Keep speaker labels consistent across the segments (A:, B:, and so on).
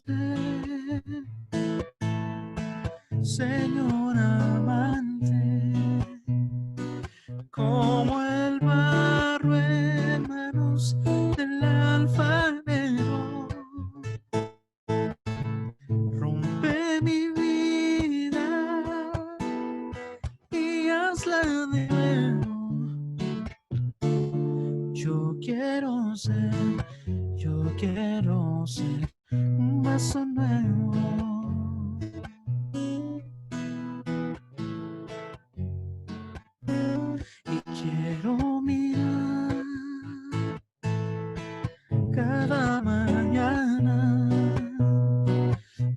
A: ser, Señor amante, como el barro en manos del alfarero. Rompe mi vida y hazla de nuevo. Yo quiero ser un vaso nuevo. Y quiero mirar cada mañana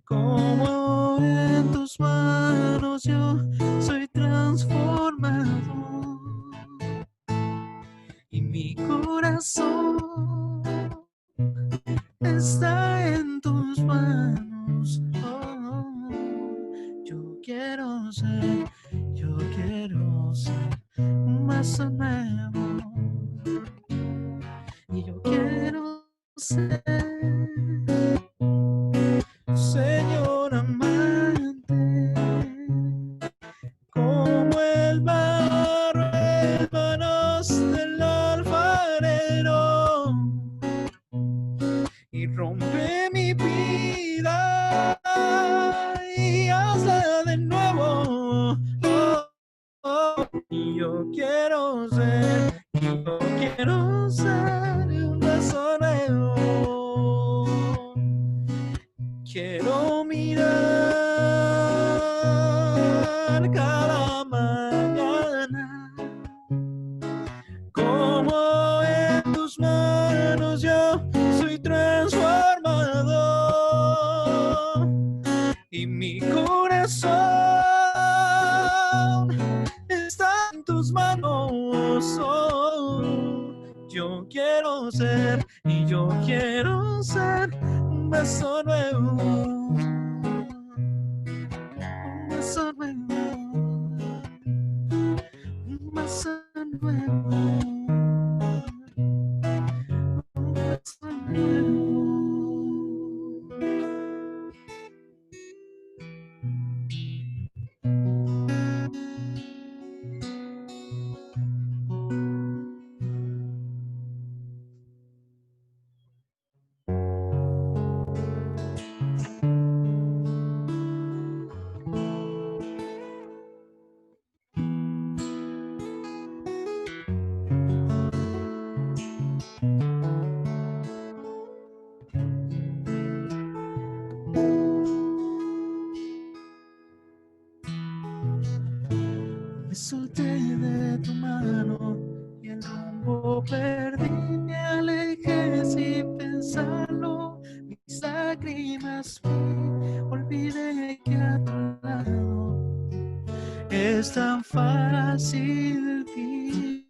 A: como en tus manos yo soy transformado. Y mi corazón está en tus manos. Oh, yo quiero ser un vaso nuevo. Y yo quiero ser, Señor amante, como el barro en manos del alfarero, y rompe mi vida y hazla de nuevo. Oh, oh. Y yo quiero ser un vaso nuevo. Quiero mirar cada mañana como en tus manos yo soy transformado. Y mi corazón está en tus manos. Oh, yo quiero ser un vaso nuevo. Un vaso nuevo. Un vaso nuevo. Un vaso nuevo. Me solté de tu mano y el rumbo perdí. Me alejé sin pensarlo. Mis lágrimas vi. Olvidé que a tu lado es tan fácil vivir.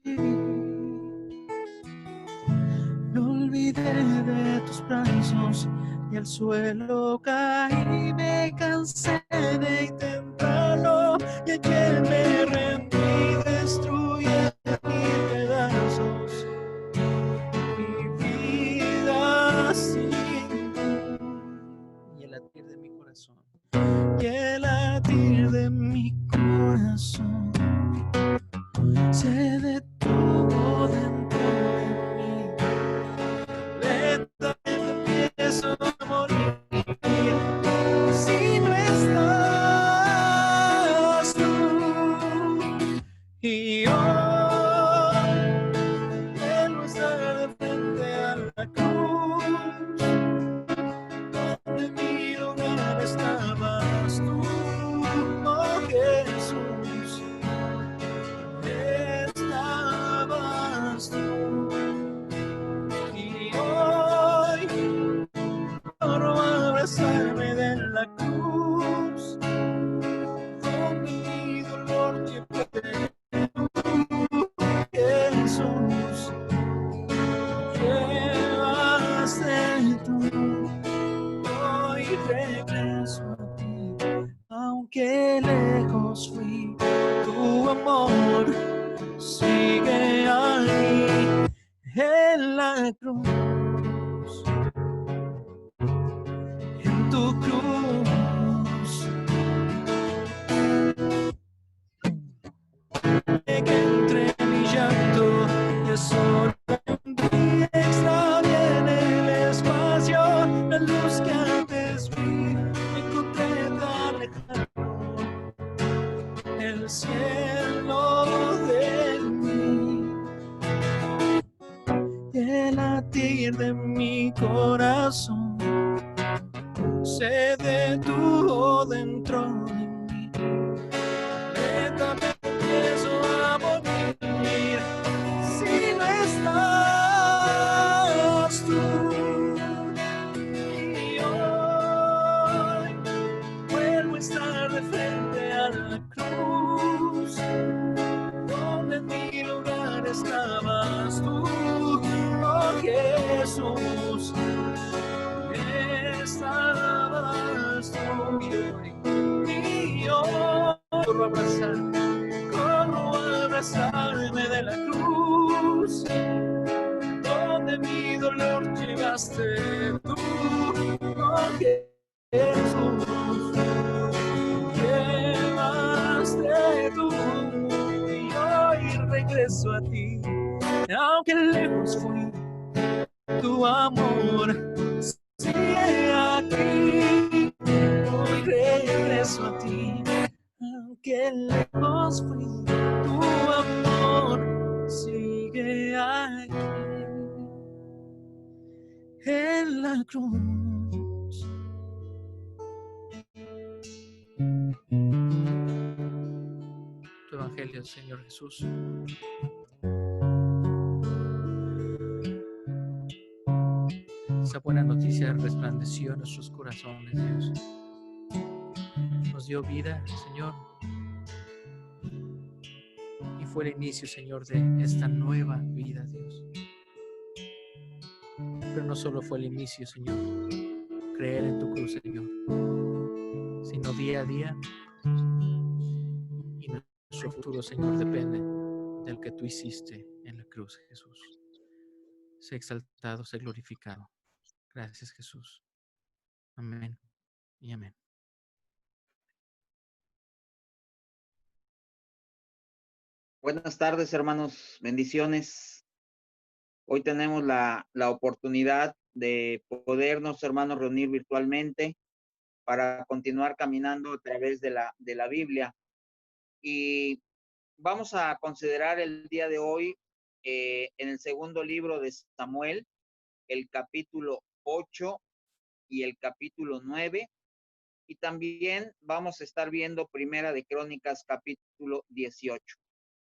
A: Me olvidé de tus brazos y al suelo caí. Me cansé de intentarlo y ayer me rendí, destruí en pedazos mi vida sin ti. Y el latir de mi corazón, y el latir de mi corazón se detuvo dentro de mí. Lentamente empiezo a morir. Si no estás tú, y hoy él no está de frente a la cruz, donde mi lugar estabas tú, oh Jesús, estabas tú. Y hoy quiero abrazarme de la cruz, donde mi dolor llevé. Jesús, llevaste tú. Hoy regreso a ti, aunque lejos fui. Tu amor sigue ahí en la cruz. En lejos fui, me encontré tan lejano el cielo de mí. El latir de mi corazón se detuvo dentro de mí. Lentamente empiezo a morir si no estás tú. Y hoy vuelvo a estar de frente a la cruz, donde en mi lugar estabas tú, oh Jesús. Estabas tú y yo corro a abrazarme de la cruz, donde mi dolor llevaste tú, oh Jesús, llevaste tú y hoy regreso a ti, aunque lejos fui, tu amor sigue aquí, hoy regreso a ti, aunque lejos fui, tu amor sigue aquí, en la cruz. Tu evangelio, Señor Jesús. Esa buena noticia resplandeció en nuestros corazones, Dios. Nos dio vida, Señor. Y fue el inicio, Señor, de esta nueva vida, Dios. Pero no solo fue el inicio, Señor, creer en tu cruz, Señor, sino día a día. Y nuestro futuro, Señor, depende del que tú hiciste en la cruz, Jesús. Sé exaltado, sé glorificado. Gracias, Jesús. Amén y amén.
B: Buenas tardes, hermanos. Bendiciones. Hoy tenemos la oportunidad de podernos, hermanos, reunir virtualmente para continuar caminando a través de la Biblia. Y vamos a considerar el día de hoy en el segundo libro de Samuel, el capítulo 8 y el capítulo 9. Y también vamos a estar viendo Primera de Crónicas, capítulo 18.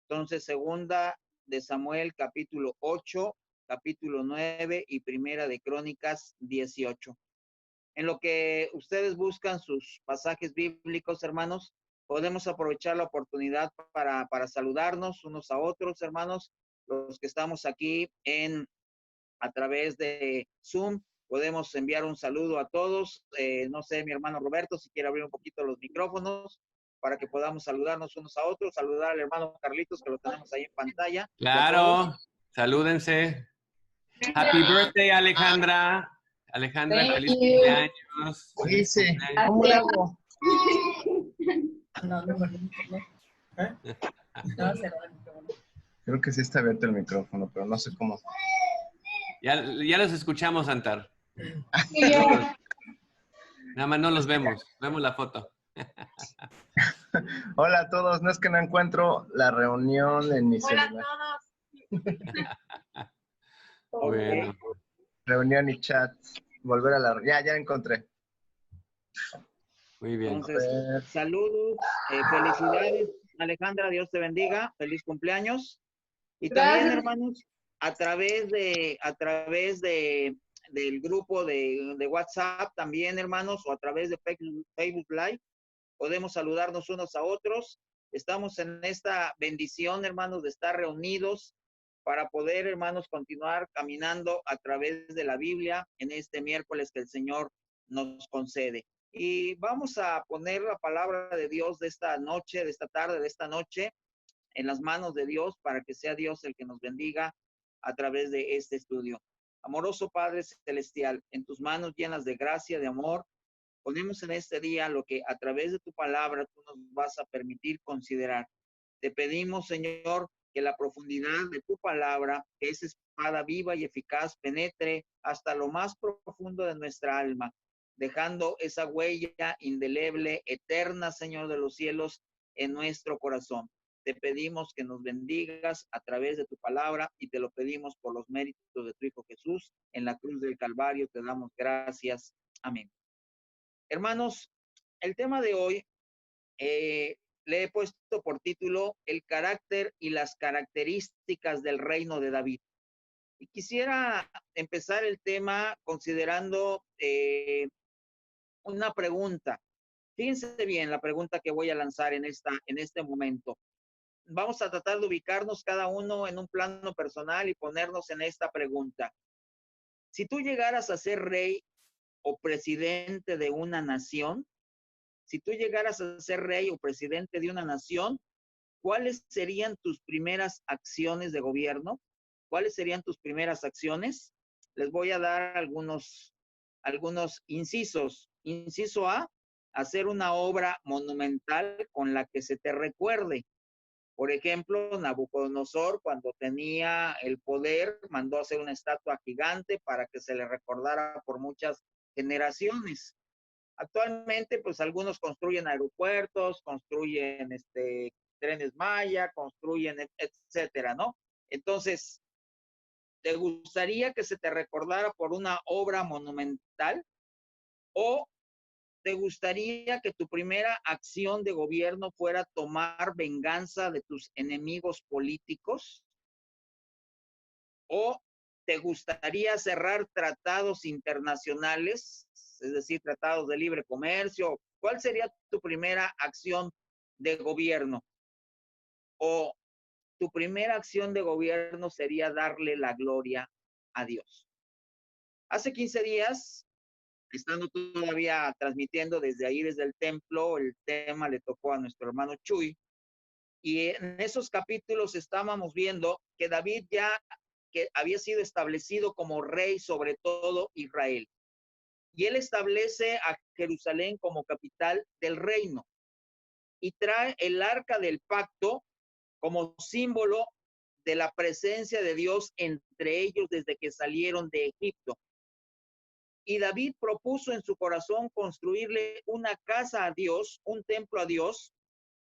B: Entonces, segunda de Samuel, capítulo 8, capítulo 9 y Primera de Crónicas 18. En lo que ustedes buscan sus pasajes bíblicos, hermanos, podemos aprovechar la oportunidad para saludarnos unos a otros, hermanos, los que estamos aquí a través de Zoom. Podemos enviar un saludo a todos. No sé, mi hermano Roberto, si quiere abrir un poquito los micrófonos para que podamos saludarnos unos a otros. Saludar al hermano Carlitos, que lo tenemos ahí en pantalla.
C: Claro, salúdense. Happy birthday, Alejandra. Alejandra, feliz cumpleaños. Feliz cumpleaños.
D: ¿Cómo le hago? Creo que sí está abierto el micrófono, pero no sé cómo.
C: Ya los escuchamos, Antar. Nada más no los vemos. Vemos la foto.
D: Hola a todos. No es que no encuentro la reunión en mi celular.
C: Bueno.
D: Reunión y chat. Volver a la... Ya la encontré.
C: Muy bien.
B: Entonces, saludos, felicidades, Alejandra, Dios te bendiga, feliz cumpleaños. Y también, hermanos, a través del grupo de WhatsApp, también, hermanos, o a través de Facebook Live, podemos saludarnos unos a otros. Estamos en esta bendición, hermanos, de estar reunidos para poder, hermanos, continuar caminando a través de la Biblia en este miércoles que el Señor nos concede. Y vamos a poner la palabra de Dios de esta noche, de esta tarde, de esta noche, en las manos de Dios para que sea Dios el que nos bendiga a través de este estudio. Amoroso Padre Celestial, en tus manos llenas de gracia, de amor, ponemos en este día lo que a través de tu palabra tú nos vas a permitir considerar. Te pedimos, Señor, que la profundidad de tu palabra, que esa espada viva y eficaz, penetre hasta lo más profundo de nuestra alma. dejando esa huella indeleble, eterna, Señor de los cielos, en nuestro corazón. Te pedimos que nos bendigas a través de tu palabra y te lo pedimos por los méritos de tu Hijo Jesús. En la cruz del Calvario te damos gracias. Amén. Hermanos, el tema de hoy le he puesto por título El carácter y las características del reino de David. Y quisiera empezar el tema considerando una pregunta. Fíjense bien la pregunta que voy a lanzar en este momento. Vamos a tratar de ubicarnos cada uno en un plano personal y ponernos en esta pregunta. Si tú llegaras a ser rey o presidente de una nación, si tú llegaras a ser rey o presidente de una nación, ¿cuáles serían tus primeras acciones de gobierno? ¿Cuáles serían tus primeras acciones? Les voy a dar algunos incisos. Inciso A, hacer una obra monumental con la que se te recuerde. Por ejemplo, Nabucodonosor, cuando tenía el poder, mandó a hacer una estatua gigante para que se le recordara por muchas generaciones. Actualmente, pues algunos construyen aeropuertos, construyen trenes Maya, construyen, etcétera, ¿no? Entonces, ¿te gustaría que se te recordara por una obra monumental? ¿O te gustaría que tu primera acción de gobierno fuera tomar venganza de tus enemigos políticos? ¿O te gustaría cerrar tratados internacionales, es decir, tratados de libre comercio? ¿Cuál sería tu primera acción de gobierno? ¿O tu primera acción de gobierno sería darle la gloria a Dios? Hace 15 días, estando todavía transmitiendo desde ahí, desde el templo, el tema le tocó a nuestro hermano Chuy, y en esos capítulos estábamos viendo que David ya que había sido establecido como rey sobre todo Israel. Y él establece a Jerusalén como capital del reino y trae el arca del pacto como símbolo de la presencia de Dios entre ellos desde que salieron de Egipto. Y David propuso en su corazón construirle una casa a Dios, un templo a Dios,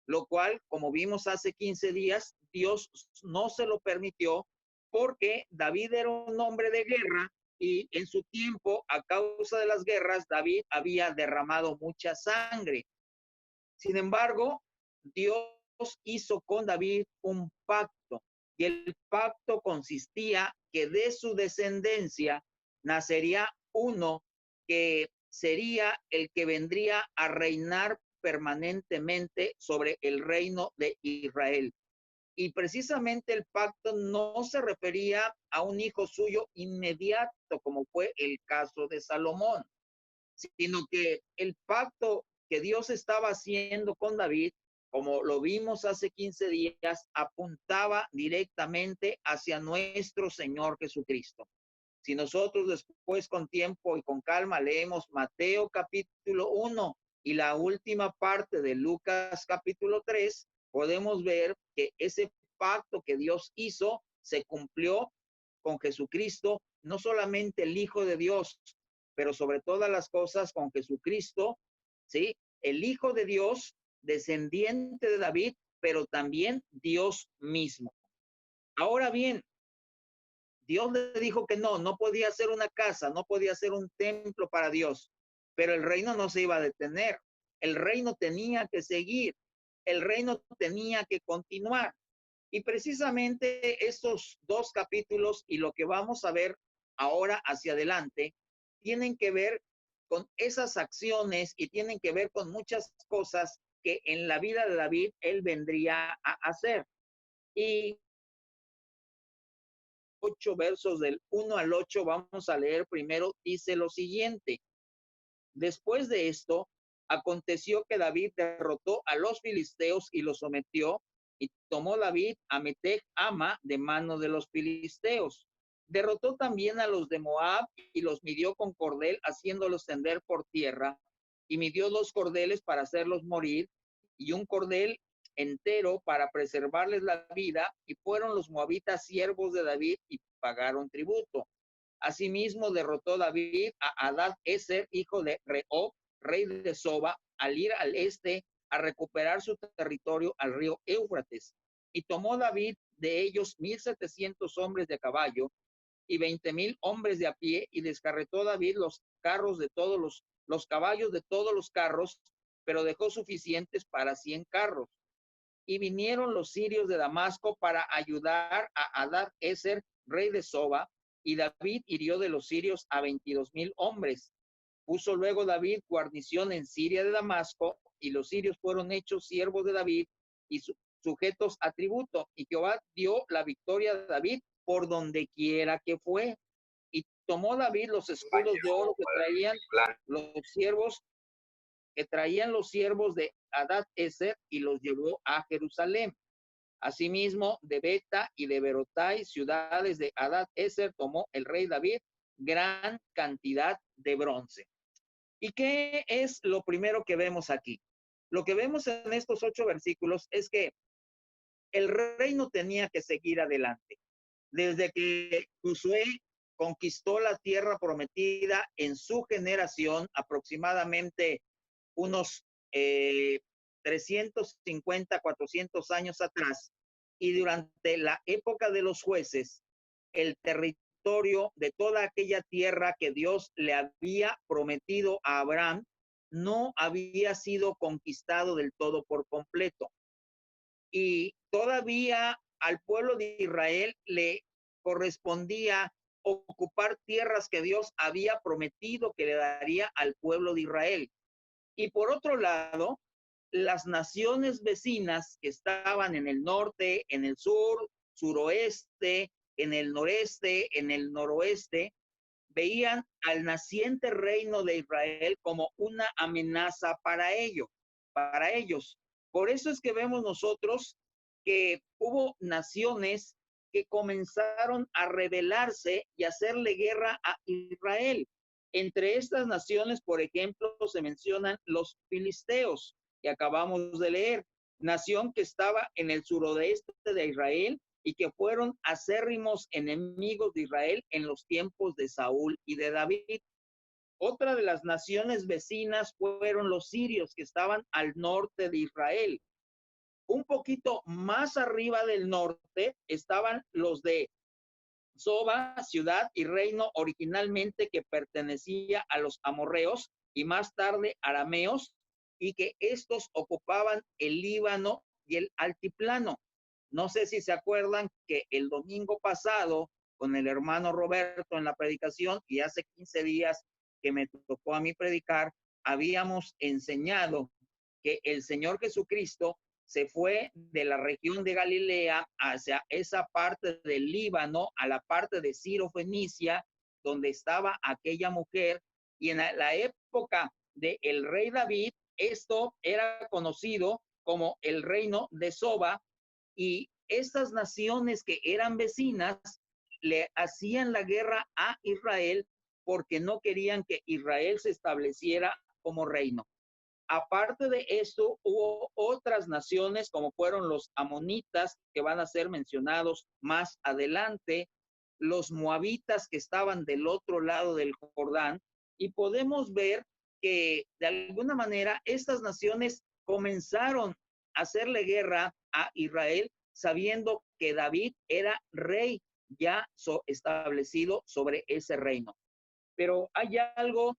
B: lo cual, como vimos hace 15 días, Dios no se lo permitió porque David era un hombre de guerra y en su tiempo, a causa de las guerras, David había derramado mucha sangre. Sin embargo, Dios hizo con David un pacto y el pacto consistía que de su descendencia nacería uno que sería el que vendría a reinar permanentemente sobre el reino de Israel. Y precisamente el pacto no se refería a un hijo suyo inmediato, como fue el caso de Salomón, sino que el pacto que Dios estaba haciendo con David, como lo vimos hace 15 días, apuntaba directamente hacia nuestro Señor Jesucristo. Si nosotros después con tiempo y con calma leemos Mateo capítulo 1 y la última parte de Lucas capítulo 3, podemos ver que ese pacto que Dios hizo se cumplió con Jesucristo, no solamente el Hijo de Dios, pero sobre todas las cosas con Jesucristo, ¿sí? El Hijo de Dios, descendiente de David, pero también Dios mismo. Ahora bien, Dios le dijo que no podía hacer una casa, no podía hacer un templo para Dios, pero el reino no se iba a detener, el reino tenía que seguir, el reino tenía que continuar. Y precisamente estos dos capítulos y lo que vamos a ver ahora hacia adelante tienen que ver con esas acciones y tienen que ver con muchas cosas que en la vida de David él vendría a hacer. Y 8 versos del 1 al 8 vamos a leer primero, dice lo siguiente: después de esto, aconteció que David derrotó a los filisteos y los sometió, y tomó David a Meteg Ama de mano de los filisteos. Derrotó también a los de Moab y los midió con cordel, haciéndolos tender por tierra, y midió 2 cordeles para hacerlos morir, y un cordel entero para preservarles la vida, y fueron los moabitas siervos de David y pagaron tributo. Asimismo, derrotó David a Hadad-Ezer, hijo de Rehob, rey de Soba, al ir al este a recuperar su territorio al río Éufrates. Y tomó David de ellos 1,700 hombres de caballo y 20,000 hombres de a pie, y descarretó David los carros de todos los caballos de todos los carros, pero dejó suficientes para 100 carros. Y vinieron los sirios de Damasco para ayudar a Hadad-Ezer, rey de Soba, y David hirió de los sirios a 22,000 hombres. Puso luego David guarnición en Siria de Damasco, y los sirios fueron hechos siervos de David y sujetos a tributo, y Jehová dio la victoria a David por donde quiera que fue. Y tomó David los escudos de oro que traían los siervos de Hadad-Ezer, y los llevó a Jerusalén. Asimismo, de Beta y de Berotai, ciudades de Hadad-Ezer, tomó el rey David gran cantidad de bronce. ¿Y qué es lo primero que vemos aquí? Lo que vemos en estos 8 versículos es que el reino tenía que seguir adelante. Desde que Josué conquistó la tierra prometida en su generación, aproximadamente unos 350, 400 años atrás, y durante la época de los jueces, el territorio de toda aquella tierra que Dios le había prometido a Abraham no había sido conquistado del todo por completo. Y todavía al pueblo de Israel le correspondía ocupar tierras que Dios había prometido que le daría al pueblo de Israel. Y por otro lado, las naciones vecinas que estaban en el norte, en el sur, suroeste, en el noreste, en el noroeste, veían al naciente reino de Israel como una amenaza para ellos. Por eso es que vemos nosotros que hubo naciones que comenzaron a rebelarse y a hacerle guerra a Israel. Entre estas naciones, por ejemplo, se mencionan los filisteos, que acabamos de leer, nación que estaba en el suroeste de Israel y que fueron acérrimos enemigos de Israel en los tiempos de Saúl y de David. Otra de las naciones vecinas fueron los sirios, que estaban al norte de Israel. Un poquito más arriba del norte estaban los de Soba, ciudad y reino originalmente que pertenecía a los amorreos y más tarde arameos, y que estos ocupaban el Líbano y el altiplano. No sé si se acuerdan que el domingo pasado, con el hermano Roberto en la predicación, y hace 15 días que me tocó a mí predicar, habíamos enseñado que el Señor Jesucristo se fue de la región de Galilea hacia esa parte del Líbano, a la parte de Ciro Fenicia, donde estaba aquella mujer, y en la época del rey David, esto era conocido como el reino de Soba, y estas naciones que eran vecinas le hacían la guerra a Israel porque no querían que Israel se estableciera como reino. Aparte de esto, hubo otras naciones como fueron los amonitas, que van a ser mencionados más adelante, los moabitas que estaban del otro lado del Jordán, y podemos ver que de alguna manera estas naciones comenzaron a hacerle guerra a Israel sabiendo que David era rey ya establecido sobre ese reino. Pero hay algo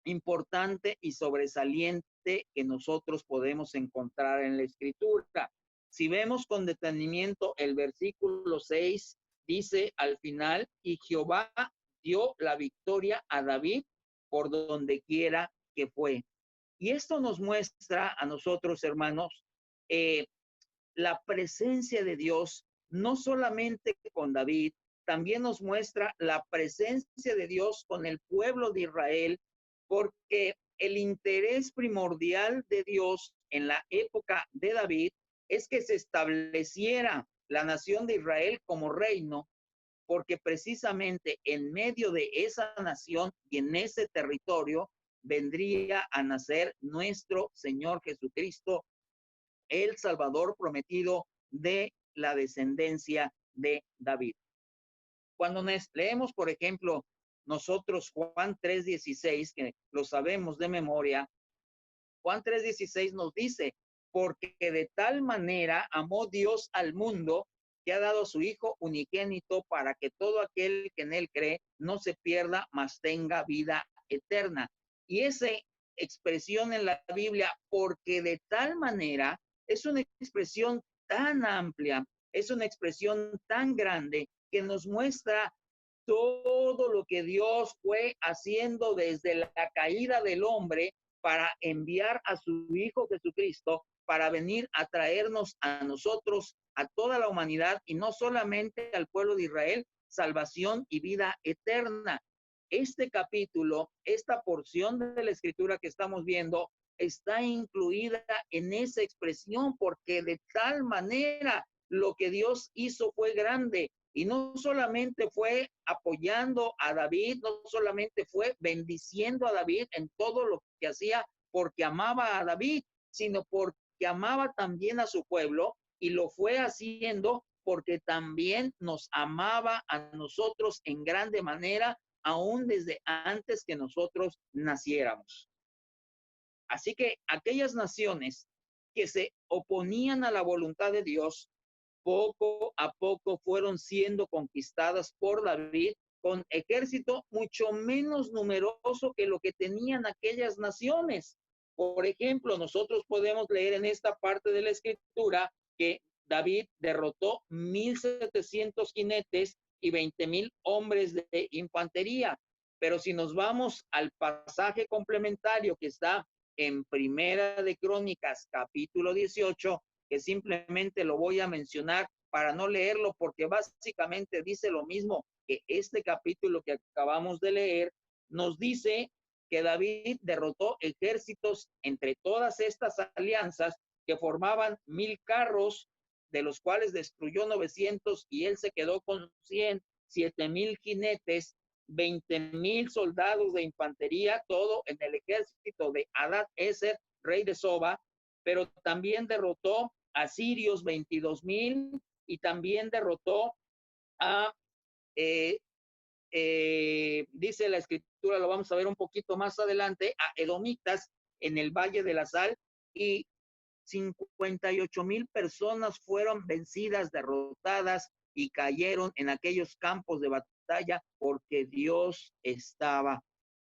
B: importante y sobresaliente que nosotros podemos encontrar en la escritura. Si vemos con detenimiento el versículo 6, dice al final, y Jehová dio la victoria a David por donde quiera que fue. Y esto nos muestra a nosotros, hermanos, la presencia de Dios, no solamente con David, también nos muestra la presencia de Dios con el pueblo de Israel, porque el interés primordial de Dios en la época de David es que se estableciera la nación de Israel como reino, porque precisamente en medio de esa nación y en ese territorio vendría a nacer nuestro Señor Jesucristo, el Salvador prometido de la descendencia de David. Cuando leemos, por ejemplo, nosotros Juan 3:16, que lo sabemos de memoria. Juan 3:16 nos dice, porque de tal manera amó Dios al mundo que ha dado a su Hijo unigénito para que todo aquel que en él cree no se pierda, mas tenga vida eterna. Y esa expresión en la Biblia, porque de tal manera, es una expresión tan amplia, es una expresión tan grande que nos muestra todo lo que Dios fue haciendo desde la caída del hombre para enviar a su Hijo Jesucristo para venir a traernos a nosotros, a toda la humanidad y no solamente al pueblo de Israel, salvación y vida eterna. Este capítulo, esta porción de la escritura que estamos viendo, está incluida en esa expresión porque de tal manera lo que Dios hizo fue grande. Y no solamente fue apoyando a David, no solamente fue bendiciendo a David en todo lo que hacía porque amaba a David, sino porque amaba también a su pueblo y lo fue haciendo porque también nos amaba a nosotros en grande manera, aún desde antes que nosotros naciéramos. Así que aquellas naciones que se oponían a la voluntad de Dios, poco a poco fueron siendo conquistadas por David con ejército mucho menos numeroso que lo que tenían aquellas naciones. Por ejemplo, nosotros podemos leer en esta parte de la escritura que David derrotó 1,700 jinetes y 20,000 hombres de infantería. Pero si nos vamos al pasaje complementario que está en Primera de Crónicas, capítulo 18, que simplemente lo voy a mencionar para no leerlo, porque básicamente dice lo mismo que este capítulo que acabamos de leer. Nos dice que David derrotó ejércitos entre todas estas alianzas que formaban 1,000 carros, de los cuales destruyó 900 y él se quedó con 100, 7,000 jinetes, 20,000 soldados de infantería, todo en el ejército de Hadad-Ezer, rey de Soba, pero también derrotó a sirios 22,000 y también derrotó a, dice la escritura, lo vamos a ver un poquito más adelante, a edomitas en el Valle de la Sal, y 58,000 personas fueron vencidas, derrotadas y cayeron en aquellos campos de batalla porque Dios estaba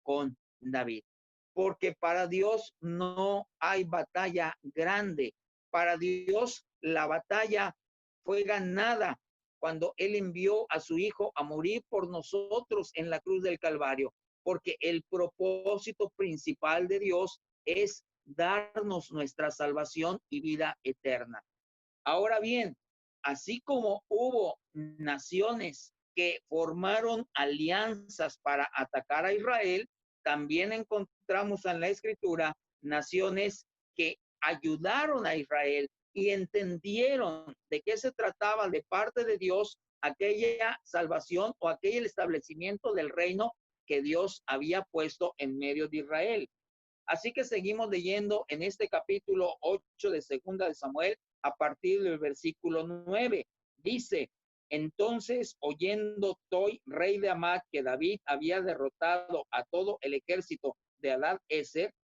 B: con David. Porque para Dios no hay batalla grande. Para Dios la batalla fue ganada cuando Él envió a su Hijo a morir por nosotros en la cruz del Calvario. Porque el propósito principal de Dios es darnos nuestra salvación y vida eterna. Ahora bien, así como hubo naciones que formaron alianzas para atacar a Israel, también encontramos en la escritura naciones que ayudaron a Israel y entendieron de qué se trataba de parte de Dios aquella salvación o aquel establecimiento del reino que Dios había puesto en medio de Israel. Así que seguimos leyendo en este capítulo 8 de Segunda de Samuel a partir del versículo 9. Dice, entonces oyendo Toi, rey de Amad, que David había derrotado a todo el ejército de Hadad-Ezer,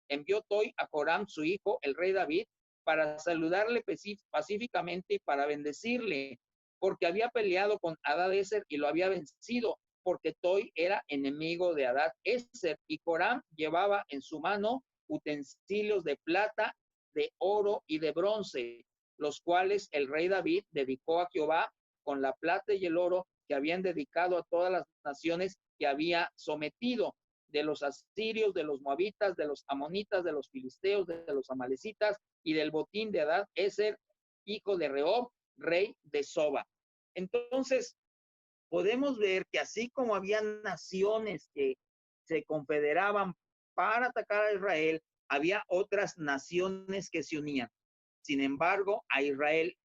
B: envió Toi a Joram, su hijo, el rey David, para saludarle pacíficamente y para bendecirle, porque había peleado con Hadad-Ezer y lo había vencido, porque Toi era enemigo de Hadad-Ezer, y Joram llevaba en su mano utensilios de plata, de oro y de bronce, los cuales el rey David dedicó a Jehová con la plata y el oro que habían dedicado a todas las naciones que había sometido, de los asirios, de los moabitas, de los amonitas, de los filisteos, de los amalecitas y del botín de Hadad-Ezer, hijo de Rehob, rey de Soba. Entonces, podemos ver que así como había naciones que se confederaban para atacar a Israel, había otras naciones que se unían. Sin embargo, a Israel,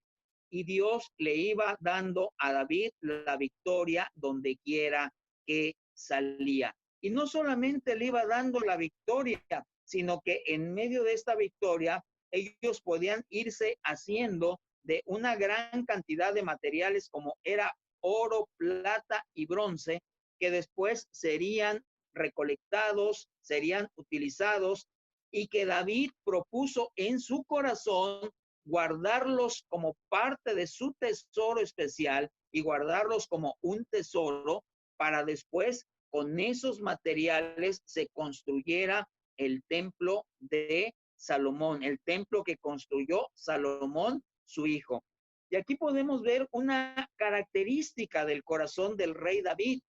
B: y Dios le iba dando a David la victoria donde quiera que salía. Y no solamente le iba dando la victoria, sino que en medio de esta victoria, ellos podían irse haciendo de una gran cantidad de materiales como era oro, plata y bronce, que después serían recolectados, serían utilizados, y que David propuso en su corazón guardarlos como parte de su tesoro especial y guardarlos como un tesoro para después con esos materiales se construyera el templo de Salomón, el templo que construyó Salomón, su hijo. Y aquí podemos ver una característica del corazón del rey David.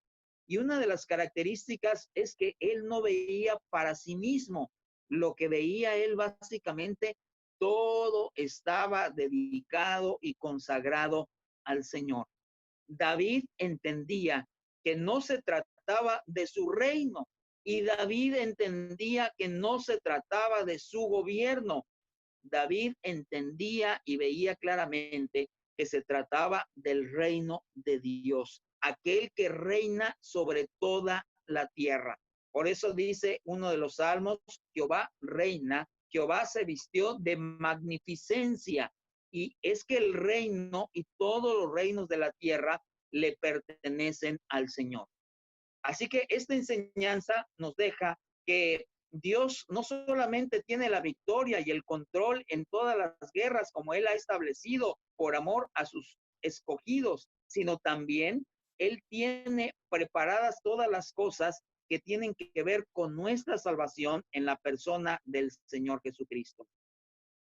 B: Y una de las características es que él no veía para sí mismo. Lo que veía él básicamente, todo estaba dedicado y consagrado al Señor. David entendía que no se trataba de su reino y David entendía que no se trataba de su gobierno. David entendía y veía claramente que se trataba del reino de Dios, aquel que reina sobre toda la tierra. Por eso dice uno de los salmos, Jehová reina, Jehová se vistió de magnificencia. Y es que el reino y todos los reinos de la tierra le pertenecen al Señor. Así que esta enseñanza nos deja que Dios no solamente tiene la victoria y el control en todas las guerras como Él ha establecido por amor a sus escogidos, sino también Él tiene preparadas todas las cosas que tienen que ver con nuestra salvación en la persona del Señor Jesucristo.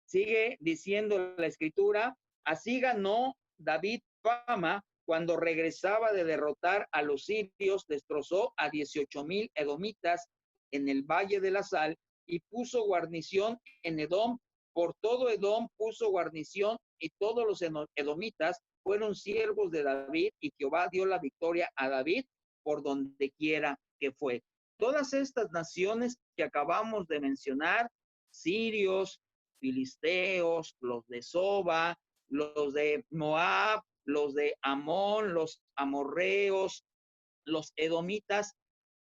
B: Sigue diciendo la Escritura, así ganó David fama cuando regresaba de derrotar a los sirios, destrozó a 18,000 edomitas en el Valle de la Sal y puso guarnición en Edom. Por todo Edom puso guarnición y todos los edomitas fueron siervos de David y Jehová dio la victoria a David por donde quiera que fue. Todas estas naciones que acabamos de mencionar, sirios, filisteos, los de Soba, los de Moab, los de Amón, los amorreos, los edomitas,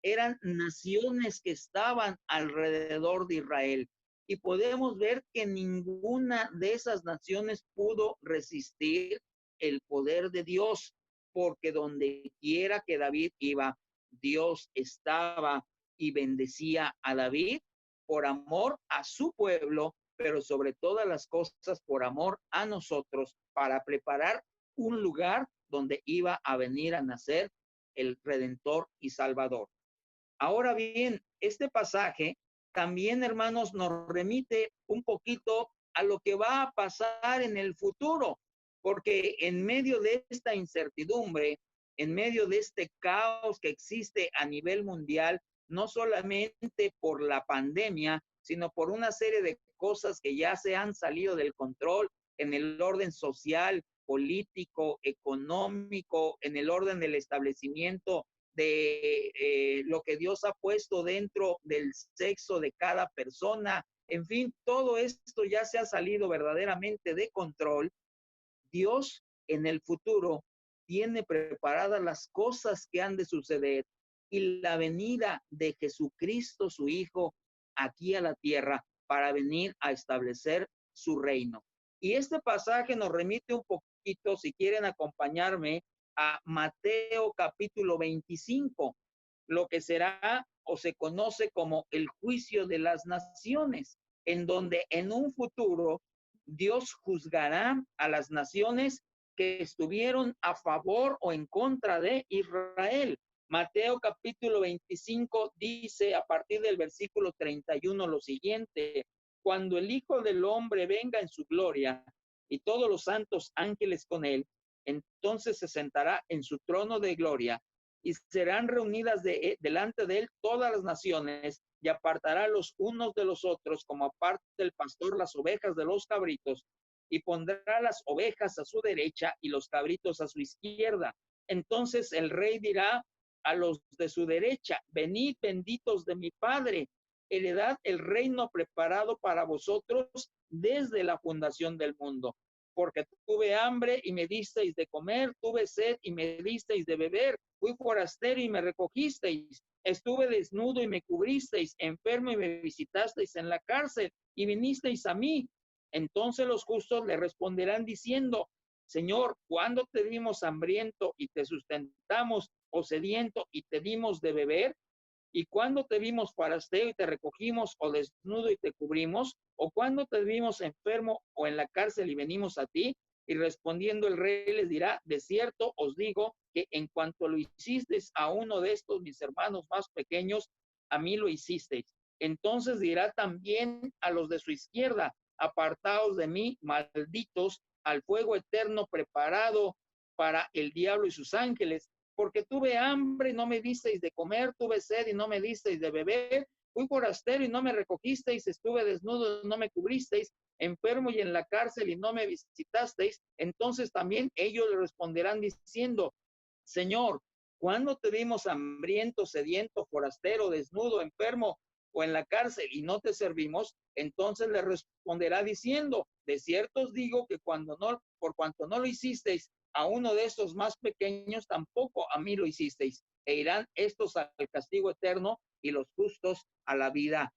B: eran naciones que estaban alrededor de Israel. Y podemos ver que ninguna de esas naciones pudo resistir el poder de Dios, porque donde quiera que David iba, Dios estaba y bendecía a David por amor a su pueblo, pero sobre todas las cosas por amor a nosotros, para preparar un lugar donde iba a venir a nacer el Redentor y Salvador. Ahora bien, este pasaje también, hermanos, nos remite un poquito a lo que va a pasar en el futuro, porque en medio de esta incertidumbre, en medio de este caos que existe a nivel mundial, no solamente por la pandemia, sino por una serie de cosas que ya se han salido del control en el orden social, político, económico, en el orden del establecimiento de lo que Dios ha puesto dentro del sexo de cada persona. En fin, todo esto ya se ha salido verdaderamente de control. Dios en el futuro tiene preparadas las cosas que han de suceder y la venida de Jesucristo, su Hijo, aquí a la tierra para venir a establecer su reino. Y este pasaje nos remite un poquito, si quieren acompañarme, a Mateo capítulo 25, lo que será o se conoce como el juicio de las naciones, en donde en un futuro Dios juzgará a las naciones que estuvieron a favor o en contra de Israel. Mateo capítulo 25 dice a partir del versículo 31 lo siguiente: cuando el Hijo del Hombre venga en su gloria y todos los santos ángeles con él, entonces se sentará en su trono de gloria y serán reunidas delante de él todas las naciones y apartará los unos de los otros como aparta el pastor las ovejas de los cabritos y pondrá las ovejas a su derecha y los cabritos a su izquierda. Entonces el rey dirá a los de su derecha: venid benditos de mi Padre, heredad el reino preparado para vosotros desde la fundación del mundo. Porque tuve hambre y me disteis de comer, tuve sed y me disteis de beber, fui forastero y me recogisteis, estuve desnudo y me cubristeis, enfermo y me visitasteis en la cárcel y vinisteis a mí. Entonces los justos le responderán diciendo: Señor, ¿cuándo te vimos hambriento y te sustentamos,
E: o sediento y te dimos de beber? ¿Y cuándo te vimos forastero y te recogimos, o desnudo y te cubrimos? ¿O cuándo te vimos enfermo o en la cárcel y venimos a ti? Y respondiendo el rey les dirá: de cierto os digo que en cuanto lo hicisteis a uno de estos mis hermanos más pequeños, a mí lo hicisteis. Entonces dirá también a los de su izquierda: apartaos de mí, malditos, al fuego eterno preparado para el diablo y sus ángeles. Porque tuve hambre y no me disteis de comer, tuve sed y no me disteis de beber, fui forastero y no me recogisteis, estuve desnudo y no me cubristeis, enfermo y en la cárcel y no me visitasteis. Entonces también ellos le responderán diciendo: Señor, ¿cuándo te vimos hambriento, sediento, forastero, desnudo, enfermo o en la cárcel y no te servimos? Entonces le responderá diciendo: de cierto os digo que por cuanto no lo hicisteis a uno de estos más pequeños, tampoco a mí lo hicisteis. E irán estos al castigo eterno y los justos a la vida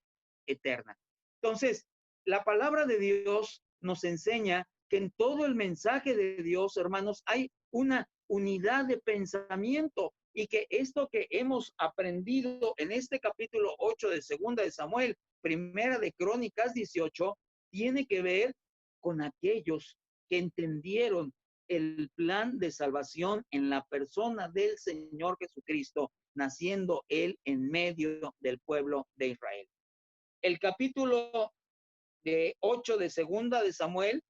E: eterna. Entonces, la palabra de Dios nos enseña que en todo el mensaje de Dios, hermanos, hay una unidad de pensamiento, y que esto que hemos aprendido en este capítulo 8 de Segunda de Samuel, Primera de Crónicas 18, tiene que ver con aquellos que entendieron el plan de salvación en la persona del Señor Jesucristo, naciendo Él en medio del pueblo de Israel. El capítulo 8 de Segunda de Samuel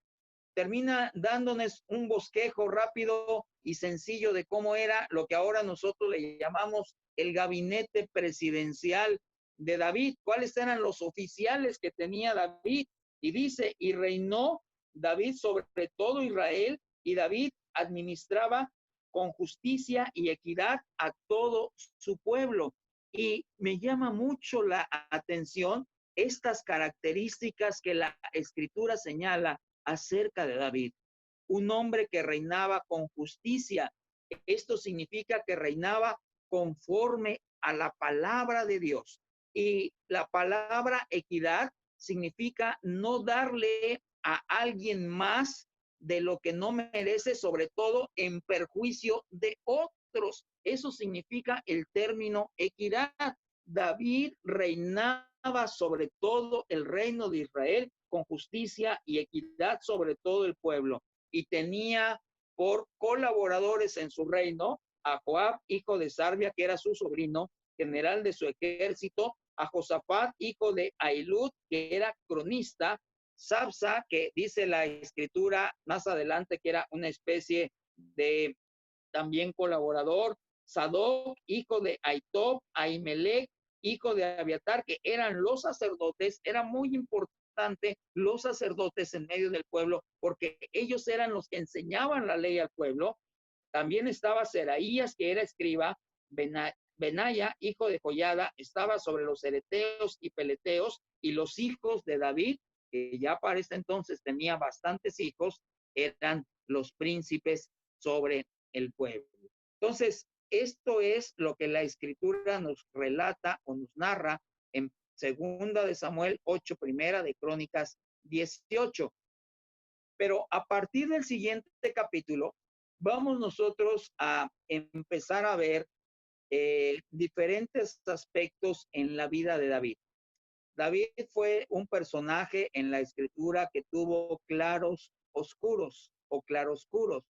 E: termina dándonos un bosquejo rápido y sencillo de cómo era lo que ahora nosotros le llamamos el gabinete presidencial de David, cuáles eran los oficiales que tenía David. Y dice: y reinó David sobre todo Israel, y David administraba con justicia y equidad a todo su pueblo. Y me llama mucho la atención estas características que la Escritura señala acerca de David: un hombre que reinaba con justicia. Esto significa que reinaba conforme a la palabra de Dios. Y la palabra equidad significa no darle a alguien más de lo que no merece, sobre todo en perjuicio de otros. Eso significa el término equidad. David reinaba sobre todo el reino de Israel con justicia y equidad sobre todo el pueblo, y tenía por colaboradores en su reino a Joab, hijo de Sarvia, que era su sobrino, general de su ejército; a Josafat, hijo de Ahilud, que era cronista; Sabsa, que dice la escritura más adelante que era una especie de también colaborador; Sadoc, hijo de Aitob; Ahimelech, hijo de Abiatar, que eran los sacerdotes. Era muy importante los sacerdotes en medio del pueblo, porque ellos eran los que enseñaban la ley al pueblo. También estaba Seraías, que era escriba; Benaya, hijo de Joiada, estaba sobre los ereteos y peleteos. Y los hijos de David, que ya para este entonces tenía bastantes hijos, eran los príncipes sobre el pueblo. Entonces, esto es lo que la Escritura nos relata o nos narra en Segunda de Samuel 8, Primera de Crónicas 18. Pero a partir del siguiente capítulo, vamos nosotros a empezar a ver diferentes aspectos en la vida de David. David fue un personaje en la Escritura que tuvo claros oscuros o claroscuros.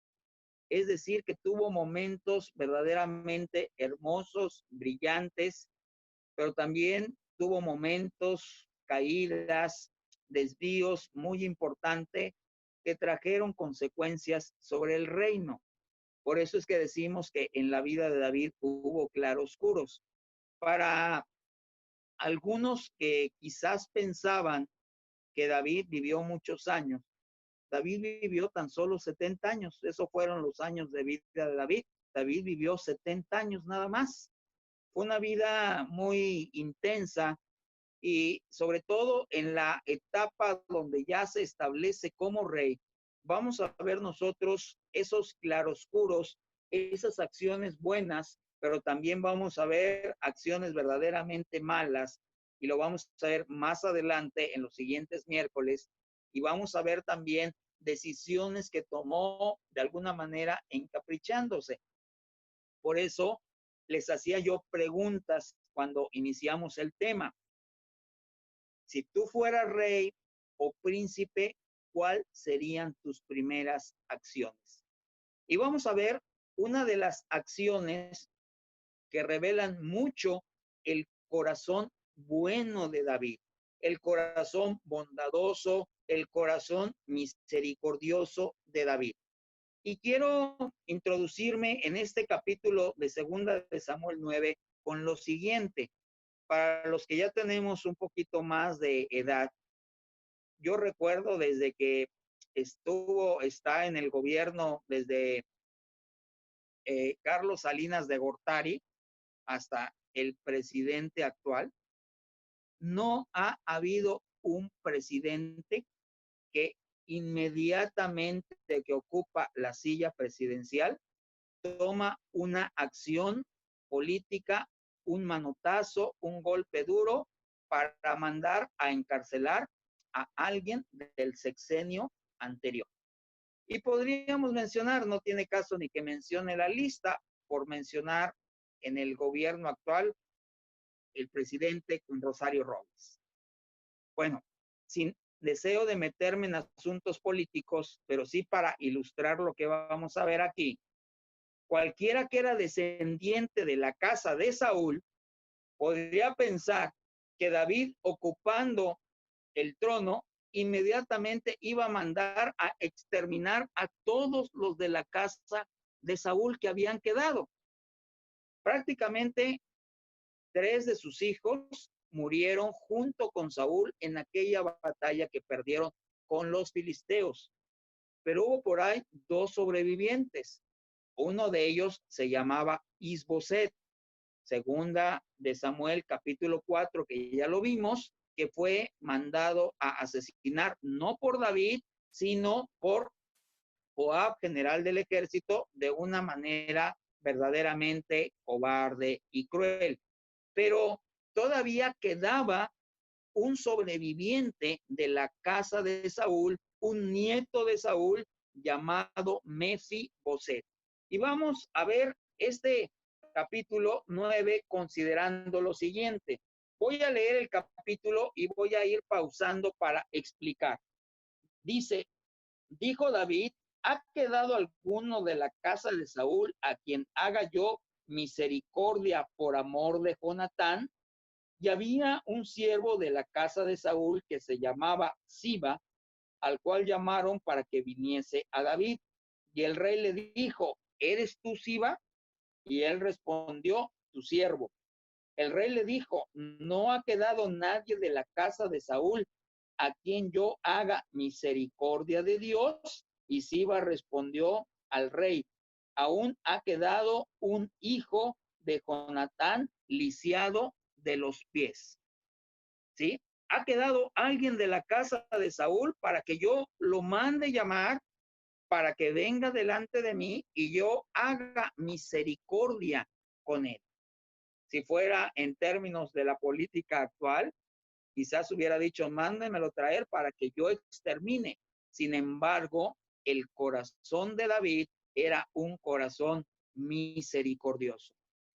E: Es decir, que tuvo momentos verdaderamente hermosos, brillantes, pero también tuvo momentos, caídas, desvíos muy importantes que trajeron consecuencias sobre el reino. Por eso es que decimos que en la vida de David hubo claroscuros. Para algunos que quizás pensaban que David vivió muchos años, David vivió tan solo 70 años. Esos fueron los años de vida de David. David vivió 70 años nada más. Fue una vida muy intensa, y sobre todo en la etapa donde ya se establece como rey, vamos a ver nosotros esos claroscuros, esas acciones buenas, pero también vamos a ver acciones verdaderamente malas, y lo vamos a ver más adelante en los siguientes miércoles. Y vamos a ver también decisiones que tomó de alguna manera encaprichándose. Por eso les hacía yo preguntas cuando iniciamos el tema. Si tú fueras rey o príncipe, ¿cuáles serían tus primeras acciones? Y vamos a ver una de las acciones que revelan mucho el corazón bueno de David, el corazón bondadoso, el corazón misericordioso de David. Y quiero introducirme en este capítulo de 2 de Samuel 9 con lo siguiente. Para los que ya tenemos un poquito más de edad, yo recuerdo desde que está en el gobierno, desde Carlos Salinas de Gortari hasta el presidente actual, no ha habido un presidente que inmediatamente que ocupa la silla presidencial toma una acción política, un manotazo, un golpe duro para mandar a encarcelar a alguien del sexenio anterior. Y podríamos mencionar, no tiene caso ni que mencione la lista, por mencionar en el gobierno actual, el presidente con Rosario Robles. Bueno, sin deseo de meterme en asuntos políticos, pero sí para ilustrar lo que vamos a ver aquí, cualquiera que era descendiente de la casa de Saúl podría pensar que David, ocupando el trono, inmediatamente iba a mandar a exterminar a todos los de la casa de Saúl que habían quedado. Prácticamente 3 de sus hijos murieron junto con Saúl en aquella batalla que perdieron con los filisteos. Pero hubo por ahí 2 sobrevivientes. Uno de ellos se llamaba Isboset. 2 de Samuel capítulo 4, que ya lo vimos, que fue mandado a asesinar no por David, sino por Joab, general del ejército, de una manera verdaderamente cobarde y cruel. Pero todavía quedaba un sobreviviente de la casa de Saúl, un nieto de Saúl llamado Mefiboset. Y vamos a ver este capítulo 9 considerando lo siguiente. Voy a leer el capítulo y voy a ir pausando para explicar. Dice, dijo David, ¿ha quedado alguno de la casa de Saúl a quien haga yo misericordia por amor de Jonatán? Y había un siervo de la casa de Saúl que se llamaba Siba, al cual llamaron para que viniese a David. Y el rey le dijo, ¿eres tú Siba? Y él respondió, tu siervo. El rey le dijo, no ha quedado nadie de la casa de Saúl a quien yo haga misericordia de Dios. Y Siba respondió al rey, aún ha quedado un hijo de Jonatán lisiado de los pies. ¿Sí? Ha quedado alguien de la casa de Saúl para que yo lo mande llamar, para que venga delante de mí y yo haga misericordia con él. Si fuera en términos de la política actual, quizás hubiera dicho, mándemelo traer para que yo extermine. Sin embargo, el corazón de David era un corazón misericordioso.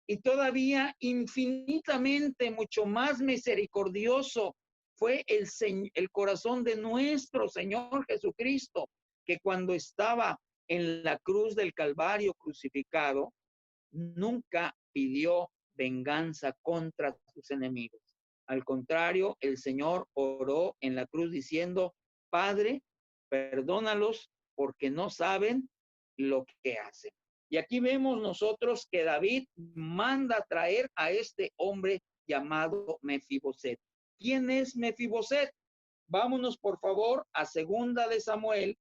E: Y todavía infinitamente mucho más misericordioso fue el corazón de nuestro Señor Jesucristo, que cuando estaba en la cruz del Calvario crucificado, nunca pidió venganza contra sus enemigos. Al contrario, el Señor oró en la cruz diciendo, Padre, perdónalos porque no saben lo que hacen. Y aquí vemos nosotros que David manda traer a este hombre llamado Mefiboset. ¿Quién es Mefiboset? Vámonos por favor a 2 de Samuel,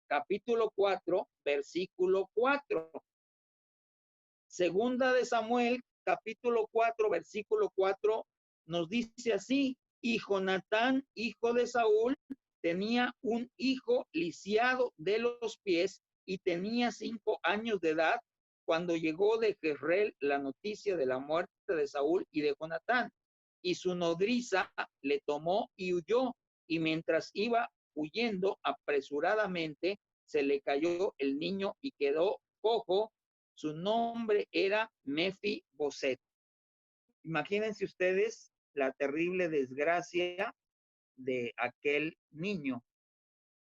E: capítulo 4, versículo 4. 2 de Samuel, capítulo 4, versículo 4, nos dice así, y Jonatán, hijo de Saúl, tenía un hijo lisiado de los pies y tenía 5 años de edad cuando llegó de Jezreel la noticia de la muerte de Saúl y de Jonatán. Y su nodriza le tomó y huyó, y mientras iba huyendo apresuradamente, se le cayó el niño y quedó cojo Su nombre era Mefiboset. Imagínense ustedes la terrible desgracia de aquel niño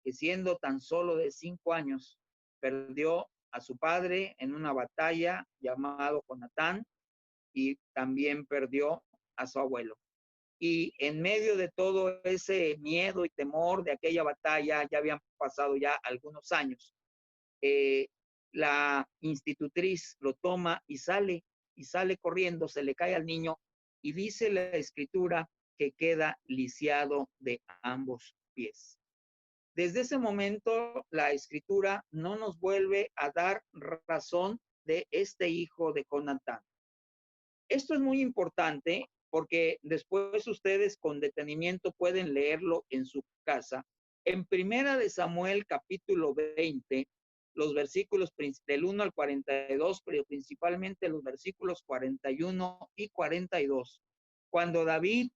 E: que siendo tan solo de 5 años perdió a su padre en una batalla llamado Jonatán y también perdió a su abuelo. Y en medio de todo ese miedo y temor de aquella batalla, ya habían pasado ya algunos años, la institutriz lo toma y sale corriendo, se le cae al niño y dice la escritura que queda lisiado de ambos pies. Desde ese momento, la escritura no nos vuelve a dar razón de este hijo de Jonatán. Esto es muy importante porque después ustedes con detenimiento pueden leerlo en su casa. En Primera de Samuel, capítulo 20, los versículos del 1 al 42, pero principalmente los versículos 41 y 42. Cuando David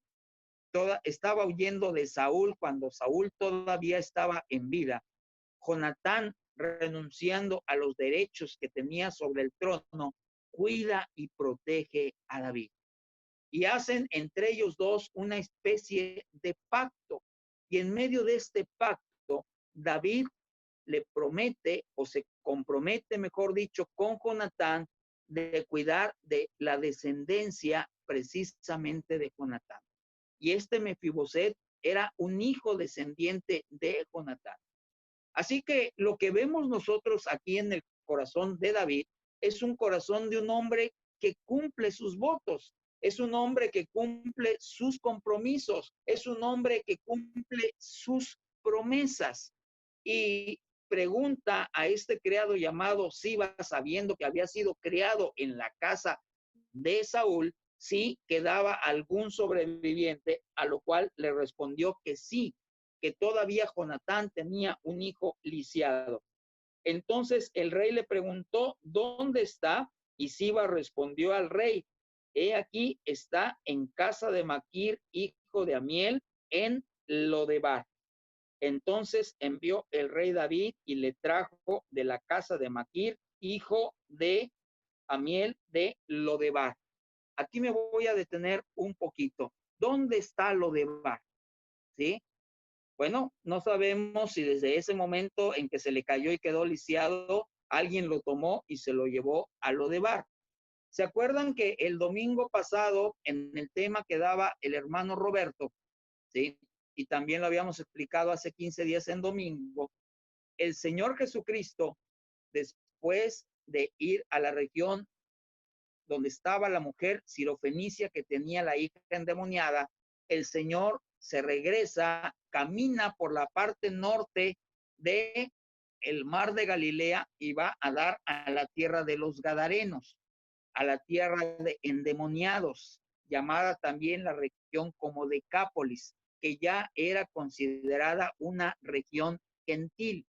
E: estaba huyendo de Saúl, cuando Saúl todavía estaba en vida, Jonatán, renunciando a los derechos que tenía sobre el trono, cuida y protege a David. Y hacen entre ellos dos una especie de pacto. Y en medio de este pacto, David le promete o se compromete, mejor dicho, con Jonatán de cuidar de la descendencia precisamente de Jonatán. Y este Mefiboset era un hijo descendiente de Jonatán. Así que lo que vemos nosotros aquí en el corazón de David es un corazón de un hombre que cumple sus votos, es un hombre que cumple sus compromisos, es un hombre que cumple sus promesas. Y pregunta a este criado llamado Siba, sabiendo que había sido criado en la casa de Saúl, si quedaba algún sobreviviente, a lo cual le respondió que sí, que todavía Jonatán tenía un hijo lisiado. Entonces el rey le preguntó, ¿dónde está? Y Siba respondió al rey, he aquí está en casa de Maquir, hijo de Amiel, en Lodebar. Entonces envió el rey David y le trajo de la casa de Maquir, hijo de Amiel de Lodebar. Aquí me voy a detener un poquito. ¿Dónde está Lodebar? ¿Sí? Bueno, no sabemos si desde ese momento en que se le cayó y quedó lisiado, alguien lo tomó y se lo llevó a Lodebar. ¿Se acuerdan que el domingo pasado, en el tema que daba el hermano Roberto, ¿sí? Y también lo habíamos explicado hace 15 días en domingo, el Señor Jesucristo, después de ir a la región donde estaba la mujer sirofenicia que tenía la hija endemoniada, el Señor se regresa, camina por la parte norte de el mar de Galilea y va a dar a la tierra de los Gadarenos, a la tierra de endemoniados, llamada también la región como Decápolis, que ya era considerada una región gentil.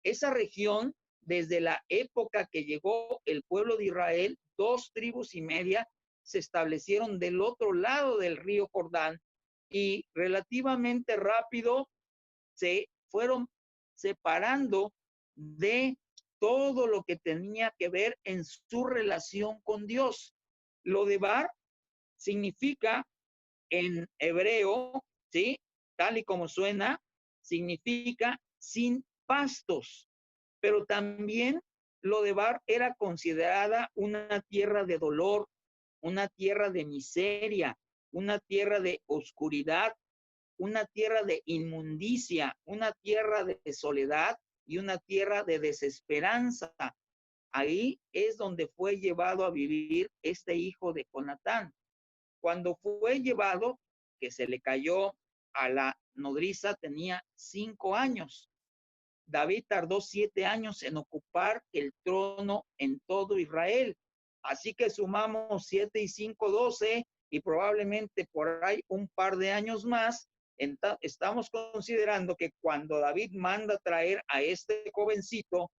E: Esa región, desde la época que llegó el pueblo de Israel, 2 tribus y media se establecieron del otro lado del río Jordán y relativamente rápido se fueron separando de todo lo que tenía que ver en su relación con Dios. Lodebar significa en hebreo, ¿sí? Tal y como suena, significa sin pastos, pero también Lodebar era considerada una tierra de dolor, una tierra de miseria, una tierra de oscuridad, una tierra de inmundicia, una tierra de soledad y una tierra de desesperanza. Ahí es donde fue llevado a vivir este hijo de Jonatán. Cuando fue llevado, que se le cayó a la nodriza, tenía 5 años. David tardó 7 años en ocupar el trono en todo Israel. Así que sumamos 7 y 5, 12, y probablemente por ahí un par de años más. Estamos considerando que cuando David manda traer a este jovencito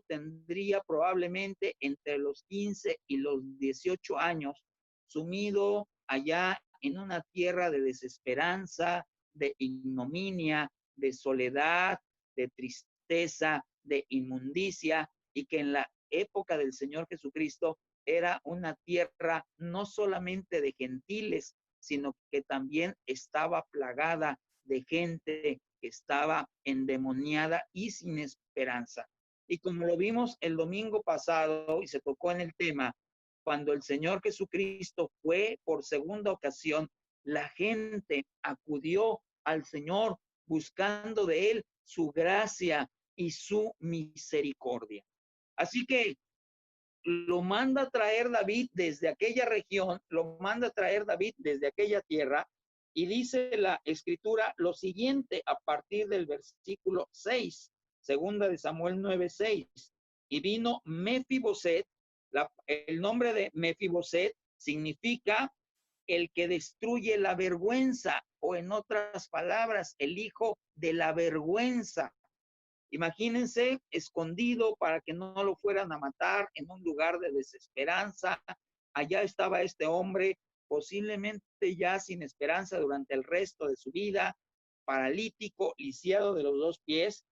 E: tendría probablemente entre los 15 y los 18 años, sumido allá en una tierra de desesperanza, de ignominia, de soledad, de tristeza, de inmundicia, y que en la época del Señor Jesucristo era una tierra no solamente de gentiles, sino que también estaba plagada de gente que estaba endemoniada y sin esperanza. Y como lo vimos el domingo pasado y se tocó en el tema, cuando el Señor Jesucristo fue por segunda ocasión, la gente acudió al Señor buscando de Él su gracia y su misericordia. Así que lo manda a traer David desde aquella región, lo manda a traer David desde aquella tierra, y dice la escritura lo siguiente a partir del versículo 6, segunda de Samuel 9:6. Y vino Mefiboset, el nombre de Mefiboset significa el que destruye la vergüenza, o en otras palabras, el hijo de la vergüenza. Imagínense, escondido para que no lo fueran a matar en un lugar de desesperanza. Allá estaba este hombre, posiblemente ya sin esperanza durante el resto de su vida, paralítico, lisiado de los dos pies,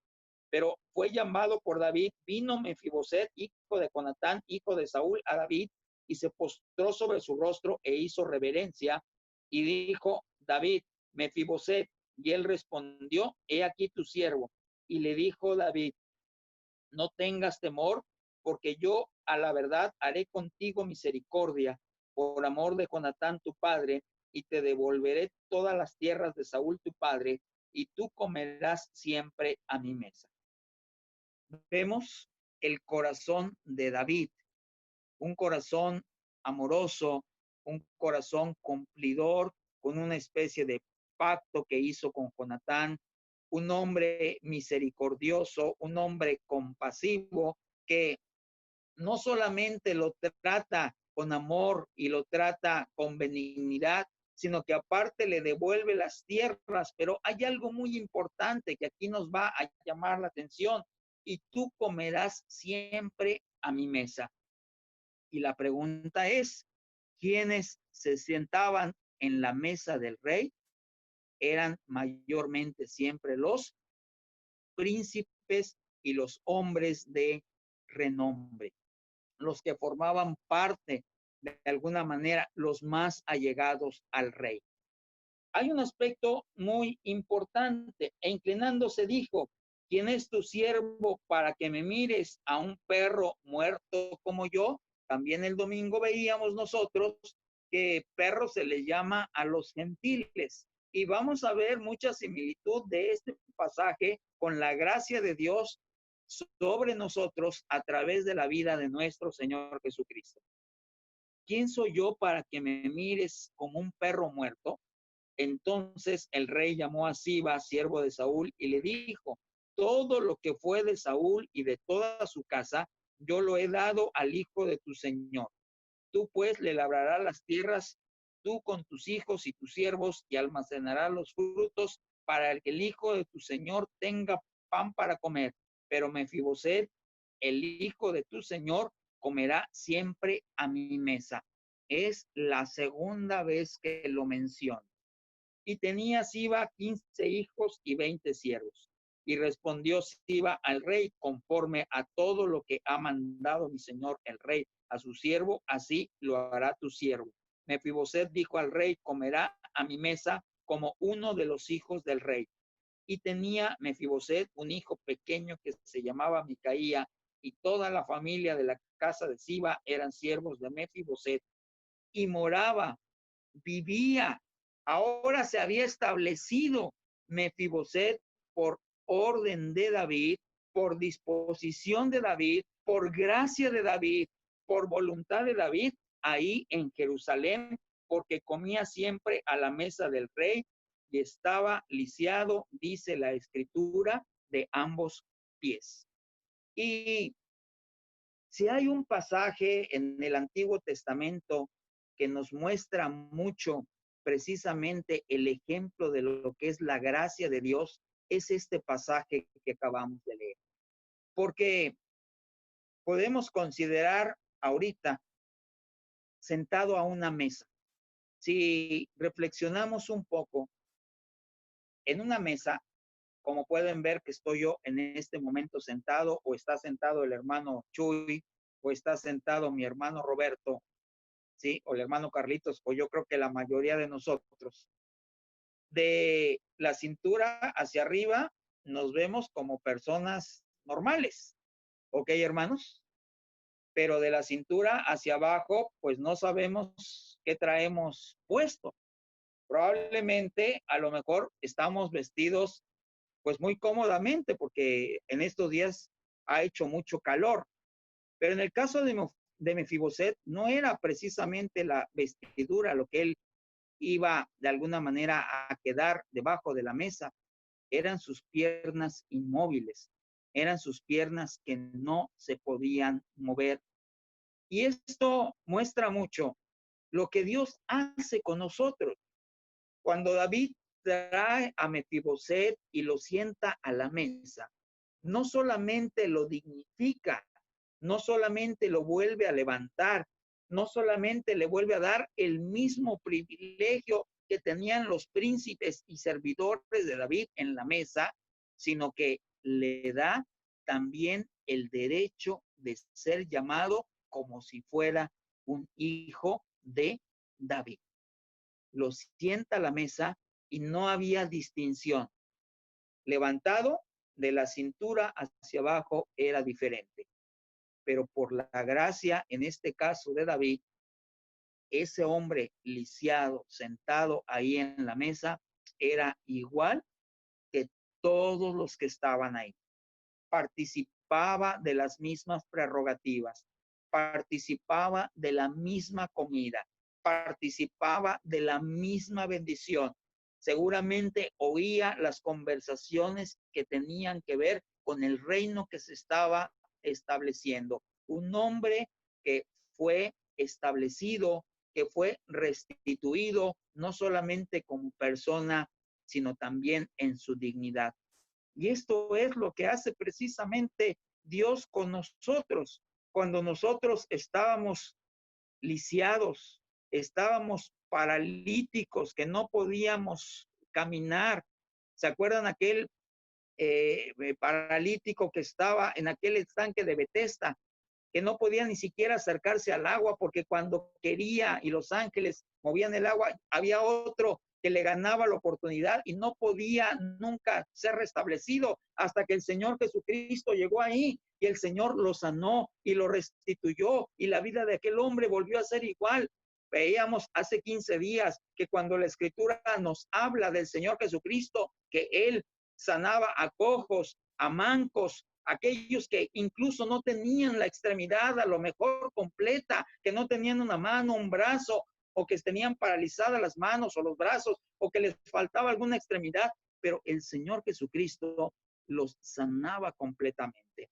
E: pero fue llamado por David. Vino Mefiboset, hijo de Jonatán, hijo de Saúl, a David, y se postró sobre su rostro e hizo reverencia, y dijo: David, Mefiboset. Y él respondió: he aquí tu siervo. Y le dijo David: no tengas temor, porque yo a la verdad haré contigo misericordia por amor de Jonatán tu padre, y te devolveré todas las tierras de Saúl tu padre, y tú comerás siempre a mi mesa. Vemos el corazón de David, un corazón amoroso, un corazón cumplidor, con una especie de pacto que hizo con Jonatán, un hombre misericordioso, un hombre compasivo, que no solamente lo trata con amor y lo trata con benignidad, sino que aparte le devuelve las tierras. Pero hay algo muy importante que aquí nos va a llamar la atención: y tú comerás siempre a mi mesa. Y la pregunta es, ¿quiénes se sentaban en la mesa del rey? Eran mayormente siempre los príncipes y los hombres de renombre, los que formaban parte, de alguna manera, los más allegados al rey. Hay un aspecto muy importante, e inclinándose dijo: ¿quién es tu siervo para que me mires a un perro muerto como yo? También el domingo veíamos nosotros que perro se le llama a los gentiles. Y vamos a ver mucha similitud de este pasaje con la gracia de Dios sobre nosotros a través de la vida de nuestro Señor Jesucristo. ¿Quién soy yo para que me mires como un perro muerto? Entonces el rey llamó a Siba, siervo de Saúl, y le dijo: todo lo que fue de Saúl y de toda su casa, yo lo he dado al hijo de tu señor. Tú pues le labrarás las tierras, tú con tus hijos y tus siervos, y almacenarás los frutos para que el hijo de tu señor tenga pan para comer. Pero Mefiboset, el hijo de tu señor, comerá siempre a mi mesa. Es la segunda vez que lo menciono. Y tenía Siba 15 hijos y 20 siervos. Y respondió Siba al rey: conforme a todo lo que ha mandado mi señor el rey a su siervo, así lo hará tu siervo. Mefiboset dijo al rey: comerá a mi mesa como uno de los hijos del rey. Y tenía Mefiboset un hijo pequeño que se llamaba Micaía, y toda la familia de la casa de Siba eran siervos de Mefiboset. Y moraba, vivía, ahora se había establecido Mefiboset por orden de David, por disposición de David, por gracia de David, por voluntad de David, ahí en Jerusalén, porque comía siempre a la mesa del rey y estaba lisiado, dice la escritura, de ambos pies. Y si hay un pasaje en el Antiguo Testamento que nos muestra mucho precisamente el ejemplo de lo que es la gracia de Dios, es este pasaje que acabamos de leer. Porque podemos considerar ahorita sentado a una mesa. Si reflexionamos un poco, en una mesa como pueden ver que estoy yo en este momento sentado, o está sentado el hermano Chuy, o está sentado mi hermano Roberto, ¿sí? O el hermano Carlitos, o yo creo que la mayoría de nosotros. De la cintura hacia arriba nos vemos como personas normales, ¿ok, hermanos? Pero de la cintura hacia abajo, pues no sabemos qué traemos puesto. Probablemente, a lo mejor, estamos vestidos pues muy cómodamente, porque en estos días ha hecho mucho calor. Pero en el caso de Mefiboset, no era precisamente la vestidura lo que él iba de alguna manera a quedar debajo de la mesa, eran sus piernas inmóviles, eran sus piernas que no se podían mover. Y esto muestra mucho lo que Dios hace con nosotros. Cuando David trae a Mefiboset y lo sienta a la mesa, no solamente lo dignifica, no solamente lo vuelve a levantar, no solamente le vuelve a dar el mismo privilegio que tenían los príncipes y servidores de David en la mesa, sino que le da también el derecho de ser llamado como si fuera un hijo de David. Lo sienta a la mesa y no había distinción. Levantado de la cintura hacia abajo era diferente. Pero por la gracia, en este caso de David, ese hombre lisiado, sentado ahí en la mesa, era igual que todos los que estaban ahí. Participaba de las mismas prerrogativas, participaba de la misma comida, participaba de la misma bendición. Seguramente oía las conversaciones que tenían que ver con el reino que se estaba estableciendo. Un hombre que fue establecido, que fue restituido, no solamente como persona, sino también en su dignidad. Y esto es lo que hace precisamente Dios con nosotros. Cuando nosotros estábamos lisiados, estábamos paralíticos, que no podíamos caminar. ¿Se acuerdan aquel paralítico que estaba en aquel estanque de Betesda, que no podía ni siquiera acercarse al agua porque cuando quería y los ángeles movían el agua, había otro que le ganaba la oportunidad y no podía nunca ser restablecido hasta que el Señor Jesucristo llegó ahí y el Señor lo sanó y lo restituyó y la vida de aquel hombre volvió a ser igual. Veíamos hace 15 días que cuando la Escritura nos habla del Señor Jesucristo, que Él sanaba a cojos, a mancos, aquellos que incluso no tenían la extremidad a lo mejor completa, que no tenían una mano, un brazo, o que tenían paralizadas las manos o los brazos, o que les faltaba alguna extremidad, pero el Señor Jesucristo los sanaba completamente.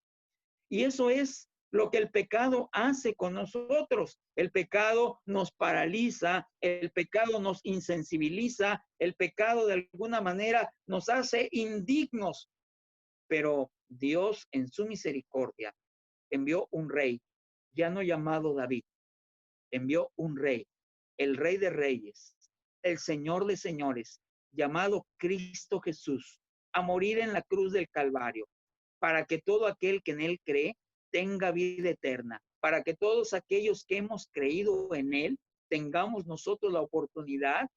E: Y eso es lo que el pecado hace con nosotros. El pecado nos paraliza, el pecado nos insensibiliza, el pecado de alguna manera nos hace indignos. Pero Dios en su misericordia envió un rey, ya no llamado David, envió un rey, el Rey de Reyes, el Señor de Señores, llamado Cristo Jesús, a morir en la cruz del Calvario, para que todo aquel que en él cree tenga vida eterna, para que todos aquellos que hemos creído en él tengamos nosotros la oportunidad,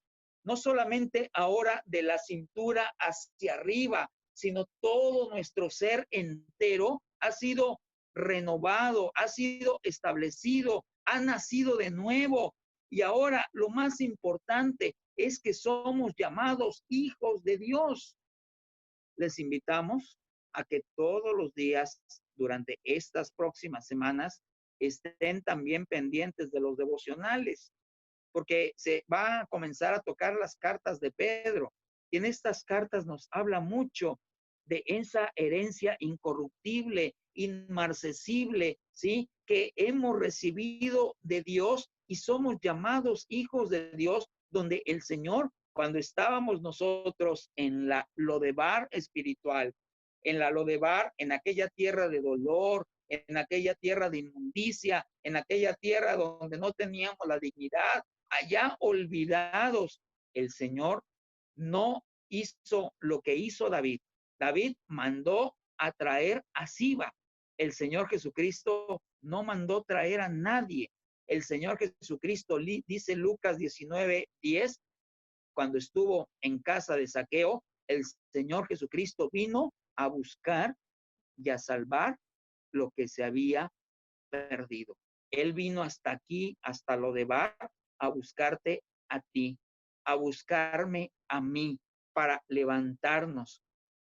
E: no solamente ahora de la cintura hacia arriba, sino todo nuestro ser entero ha sido renovado, ha sido establecido, ha nacido de nuevo. Y ahora lo más importante es que somos llamados hijos de Dios. Les invitamos a que todos los días durante estas próximas semanas estén también pendientes de los devocionales, porque se va a comenzar a tocar las cartas de Pedro. Y en estas cartas nos habla mucho de esa herencia incorruptible, inmarcesible, ¿sí? Que hemos recibido de Dios y somos llamados hijos de Dios, donde el Señor, cuando estábamos nosotros en la Lodebar espiritual, en la Lodebar, en aquella tierra de dolor, en aquella tierra de inmundicia, en aquella tierra donde no teníamos la dignidad, allá olvidados, el Señor no hizo lo que hizo David, David mandó a traer a Siba. El Señor Jesucristo no mandó traer a nadie. El Señor Jesucristo, dice Lucas 19:10, cuando estuvo en casa de Zaqueo, el Señor Jesucristo vino a buscar y a salvar lo que se había perdido. Él vino hasta aquí, hasta Lodebar, a buscarte a ti, a buscarme a mí, para levantarnos,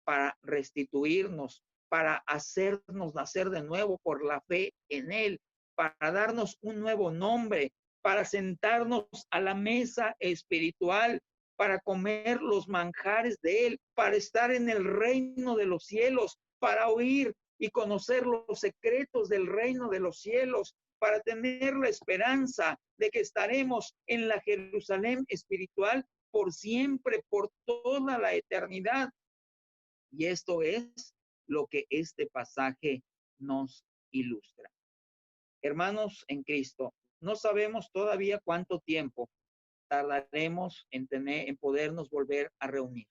E: para restituirnos, para hacernos nacer de nuevo por la fe en Él, para darnos un nuevo nombre, para sentarnos a la mesa espiritual, para comer los manjares de Él, para estar en el reino de los cielos, para oír y conocer los secretos del reino de los cielos, para tener la esperanza de que estaremos en la Jerusalén espiritual por siempre, por toda la eternidad. Y esto es lo que este pasaje nos ilustra. Hermanos en Cristo, no sabemos todavía cuánto tiempo tardaremos en podernos volver a reunir.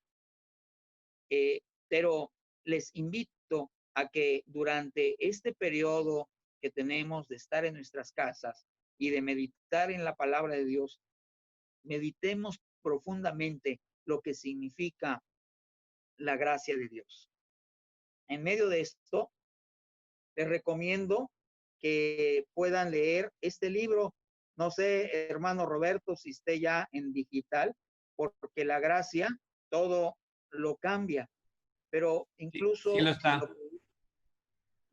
E: Pero les invito a que durante este periodo que tenemos de estar en nuestras casas y de meditar en la palabra de Dios, meditemos profundamente lo que significa la gracia de Dios. En medio de esto, les recomiendo que puedan leer este libro. No sé, hermano Roberto, si esté ya en digital, porque la gracia todo lo cambia. Pero incluso
C: sí lo está.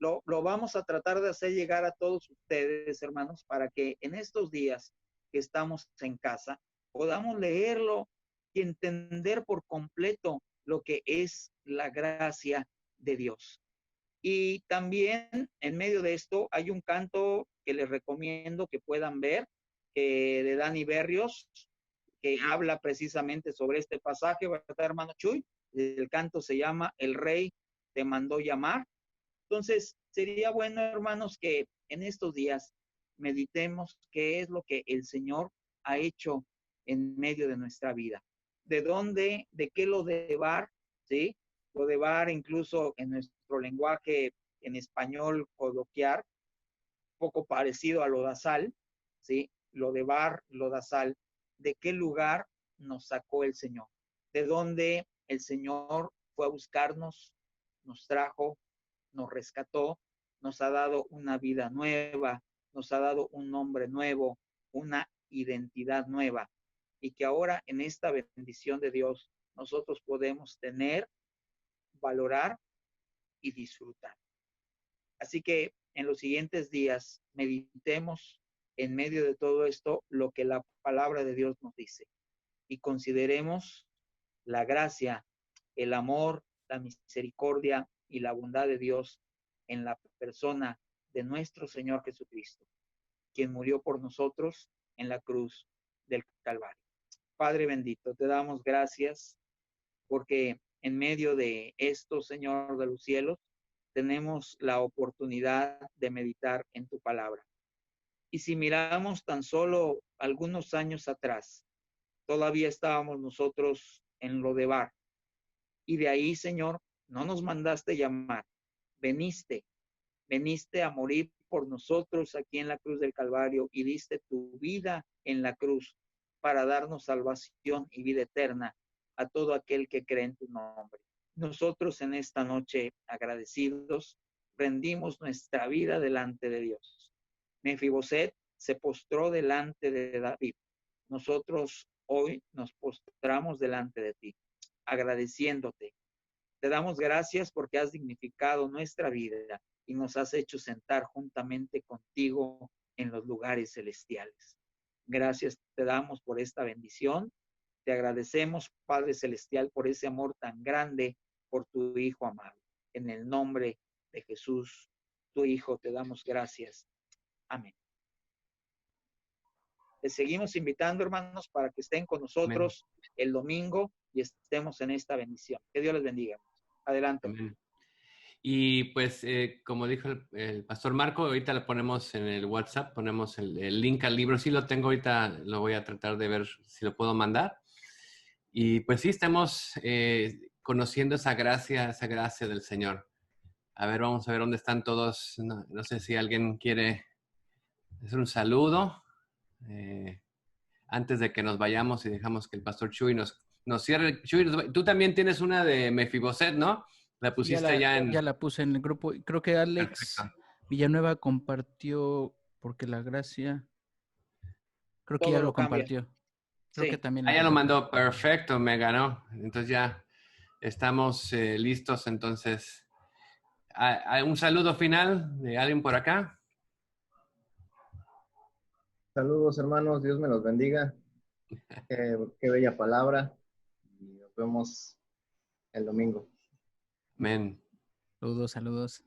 E: Lo vamos a tratar de hacer llegar a todos ustedes, hermanos, para que en estos días que estamos en casa podamos leerlo y entender por completo lo que es la gracia de Dios. Y también en medio de esto hay un canto que les recomiendo que puedan ver, de Dani Berrios, que habla precisamente sobre este pasaje, ¿verdad, hermano Chuy? El canto se llama El Rey te mandó llamar. Entonces, sería bueno, hermanos, que en estos días meditemos qué es lo que el Señor ha hecho en medio de nuestra vida. ¿De dónde, de qué Lodebar, sí? Lodebar, incluso en nuestro lenguaje en español coloquial, poco parecido a lodazal, ¿sí? Lodebar, lodazal. ¿De qué lugar nos sacó el Señor? ¿De dónde el Señor fue a buscarnos, nos trajo, nos rescató, nos ha dado una vida nueva, nos ha dado un nombre nuevo, una identidad nueva, y que ahora en esta bendición de Dios nosotros podemos tener, valorar y disfrutar? Así que en los siguientes días meditemos en medio de todo esto lo que la palabra de Dios nos dice y consideremos la gracia, el amor, la misericordia y la bondad de Dios en la persona de nuestro Señor Jesucristo, quien murió por nosotros en la cruz del Calvario. Padre bendito, te damos gracias porque en medio de esto, Señor de los cielos, tenemos la oportunidad de meditar en tu palabra. Y si miramos tan solo algunos años atrás, todavía estábamos nosotros en Lodebar. Y de ahí, Señor, no nos mandaste llamar, veniste a morir por nosotros aquí en la cruz del Calvario y diste tu vida en la cruz para darnos salvación y vida eterna a todo aquel que cree en tu nombre. Nosotros en esta noche, agradecidos, rendimos nuestra vida delante de Dios. Mefiboset se postró delante de David. Nosotros hoy nos postramos delante de ti, agradeciéndote. Te damos gracias porque has dignificado nuestra vida y nos has hecho sentar juntamente contigo en los lugares celestiales. Gracias te damos por esta bendición. Te agradecemos, Padre Celestial, por ese amor tan grande por tu Hijo amado. En el nombre de Jesús, tu Hijo, te damos gracias. Amén. Les seguimos invitando, hermanos, para que estén con nosotros el domingo y estemos en esta bendición. Que Dios les bendiga. Adelante.
C: Amén. Y pues, como dijo el pastor Marco, ahorita lo ponemos en el WhatsApp, ponemos el link al libro. Sí lo tengo ahorita, lo voy a tratar de ver si lo puedo mandar. Y pues sí, estamos conociendo esa gracia del Señor. A ver, vamos a ver dónde están todos. No sé si alguien quiere hacer un saludo antes de que nos vayamos y dejamos que el pastor Chuy nos cierre. Chuy, tú también tienes una de Mefiboset, ¿no? La pusiste ya en...
A: Ya la puse en el grupo. Creo que Alex
C: Perfecto.
A: Villanueva compartió, porque la gracia... Creo que
B: Todo
A: ya
B: lo
A: lo
B: cambia.
A: compartió. Creo
B: Sí.
A: que también.
C: Ah, ya lo mandó. Perfecto, me ganó. Entonces ya estamos listos. Entonces, ¿un saludo final de alguien por acá?
D: Saludos, hermanos. Dios me los bendiga. Qué bella palabra. Y nos vemos el domingo.
C: Amén.
A: Saludos.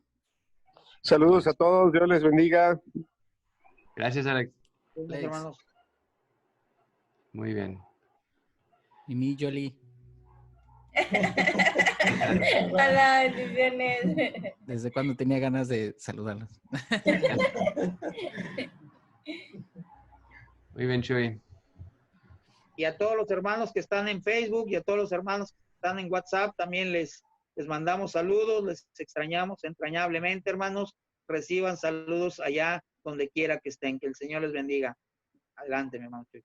F: Saludos a todos, Dios les bendiga.
C: Gracias, Alex.
A: Alex.
B: Hermanos.
C: Muy bien.
A: Y mi Jolie.
G: Hola, bendiciones.
A: ¿Desde cuándo tenía ganas de saludarlos?
C: Muy bien, Chuy.
B: Y a todos los hermanos que están en Facebook y a todos los hermanos que están en WhatsApp, también les mandamos saludos, les extrañamos entrañablemente, hermanos. Reciban saludos allá donde quiera que estén. Que el Señor les bendiga. Adelante, mi hermano Chuy.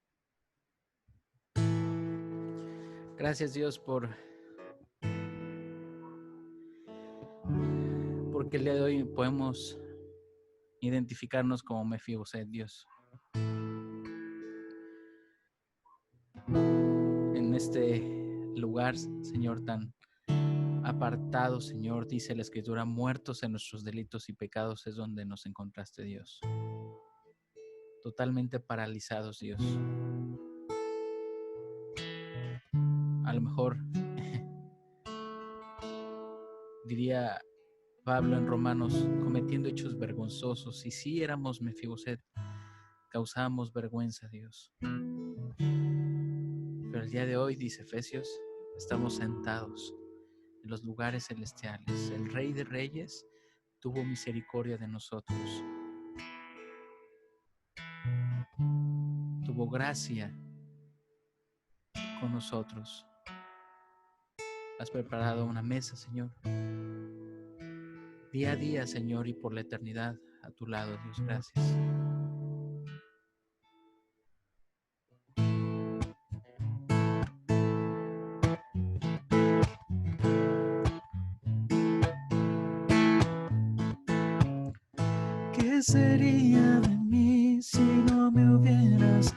A: Gracias, Dios, porque el día de hoy podemos identificarnos como Mefiboset, Dios. En este lugar, Señor, tan apartado, Señor, dice la Escritura, muertos en nuestros delitos y pecados es donde nos encontraste, Dios. Totalmente paralizados, Dios. A lo mejor diría Pablo en Romanos, cometiendo hechos vergonzosos, y si éramos Mefiboset, causábamos vergüenza, Dios. Pero el día de hoy, dice Efesios, estamos sentados en los lugares celestiales. El Rey de Reyes tuvo misericordia de nosotros. Tuvo gracia con nosotros. Has preparado una mesa, Señor. Día a día, Señor, y por la eternidad a tu lado, Dios, gracias. ¿Qué sería de mí si no me hubieras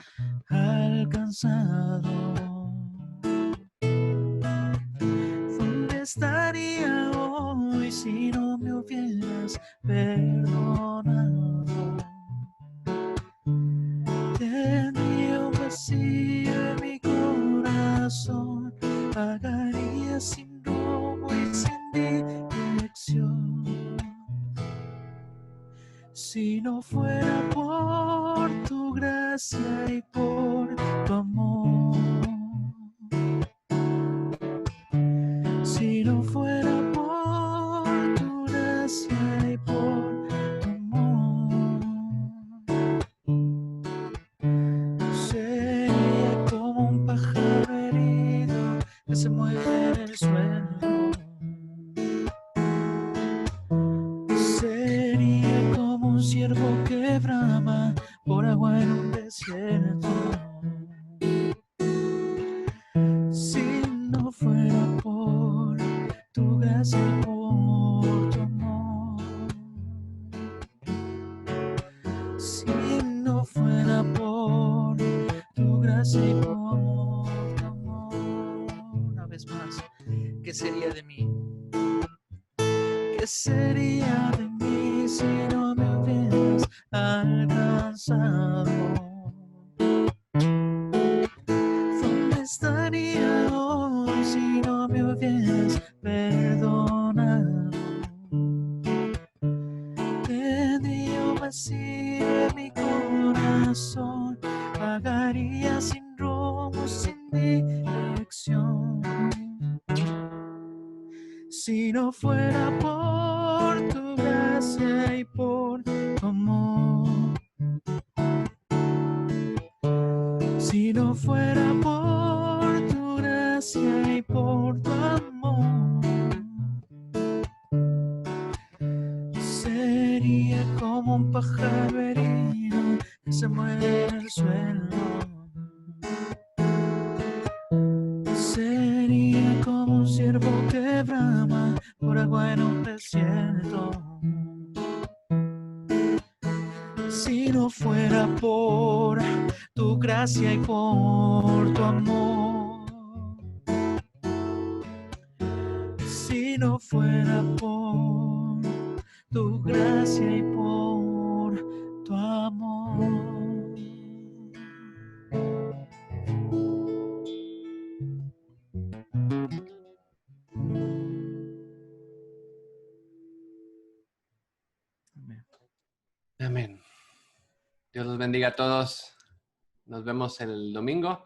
A: alcanzado? ¿Dónde estaría hoy si no me hubieras perdonado? Tendría un vacío en mi corazón, vagaría sin rumbo y sin dirección. Si no fuera por tu gracia y por tu amor, si no fuera por tu gracia y por tu amor, sería como un pájaro herido que se mueve en el suelo. Sería como un ciervo que brama por agua en un desierto. Si no fuera por tu gracia y por tu amor, si no fuera por tu gracia y por tu amor, una vez más, ¿qué sería de mí? ¿Qué sería de mí si no me hubieras alcanzado? ¿Dónde estaría hoy si no me hubieras perdonado? Tendría un vacío en mi corazón, vagaría sin rumbo, sin dirección. Si no fuera por tu gracia y por tu amor, si no fuera por tu gracia y por tu amor, pájaro herido que se muere en el suelo. Sería como un ciervo que brama por agua en un desierto. Si no fuera por tu gracia y por tu amor. Si no fuera por tu gracia y por tu amor. Amén.
C: Amén. Dios los bendiga a todos. Nos vemos el domingo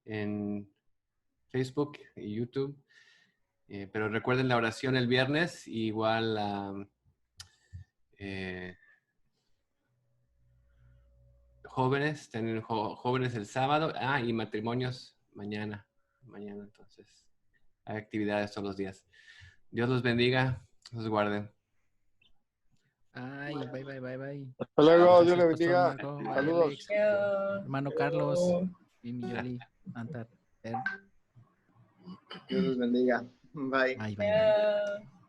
C: en Facebook y YouTube. Pero recuerden la oración el viernes, igual jóvenes, tienen jóvenes el sábado, y matrimonios mañana. Mañana, entonces, hay actividades todos los días. Dios los bendiga, los guarde.
A: Ay, bye, bye, bye, bye.
F: Hasta luego,
A: Gracias,
F: Dios le
A: Pastor
F: bendiga.
A: Marco, bye,
F: Saludos.
A: Alex, hermano Carlos, Mimi Yoli, Antar.
D: Dios los bendiga. Bye.
A: Bye, bye, bye.
G: Chao.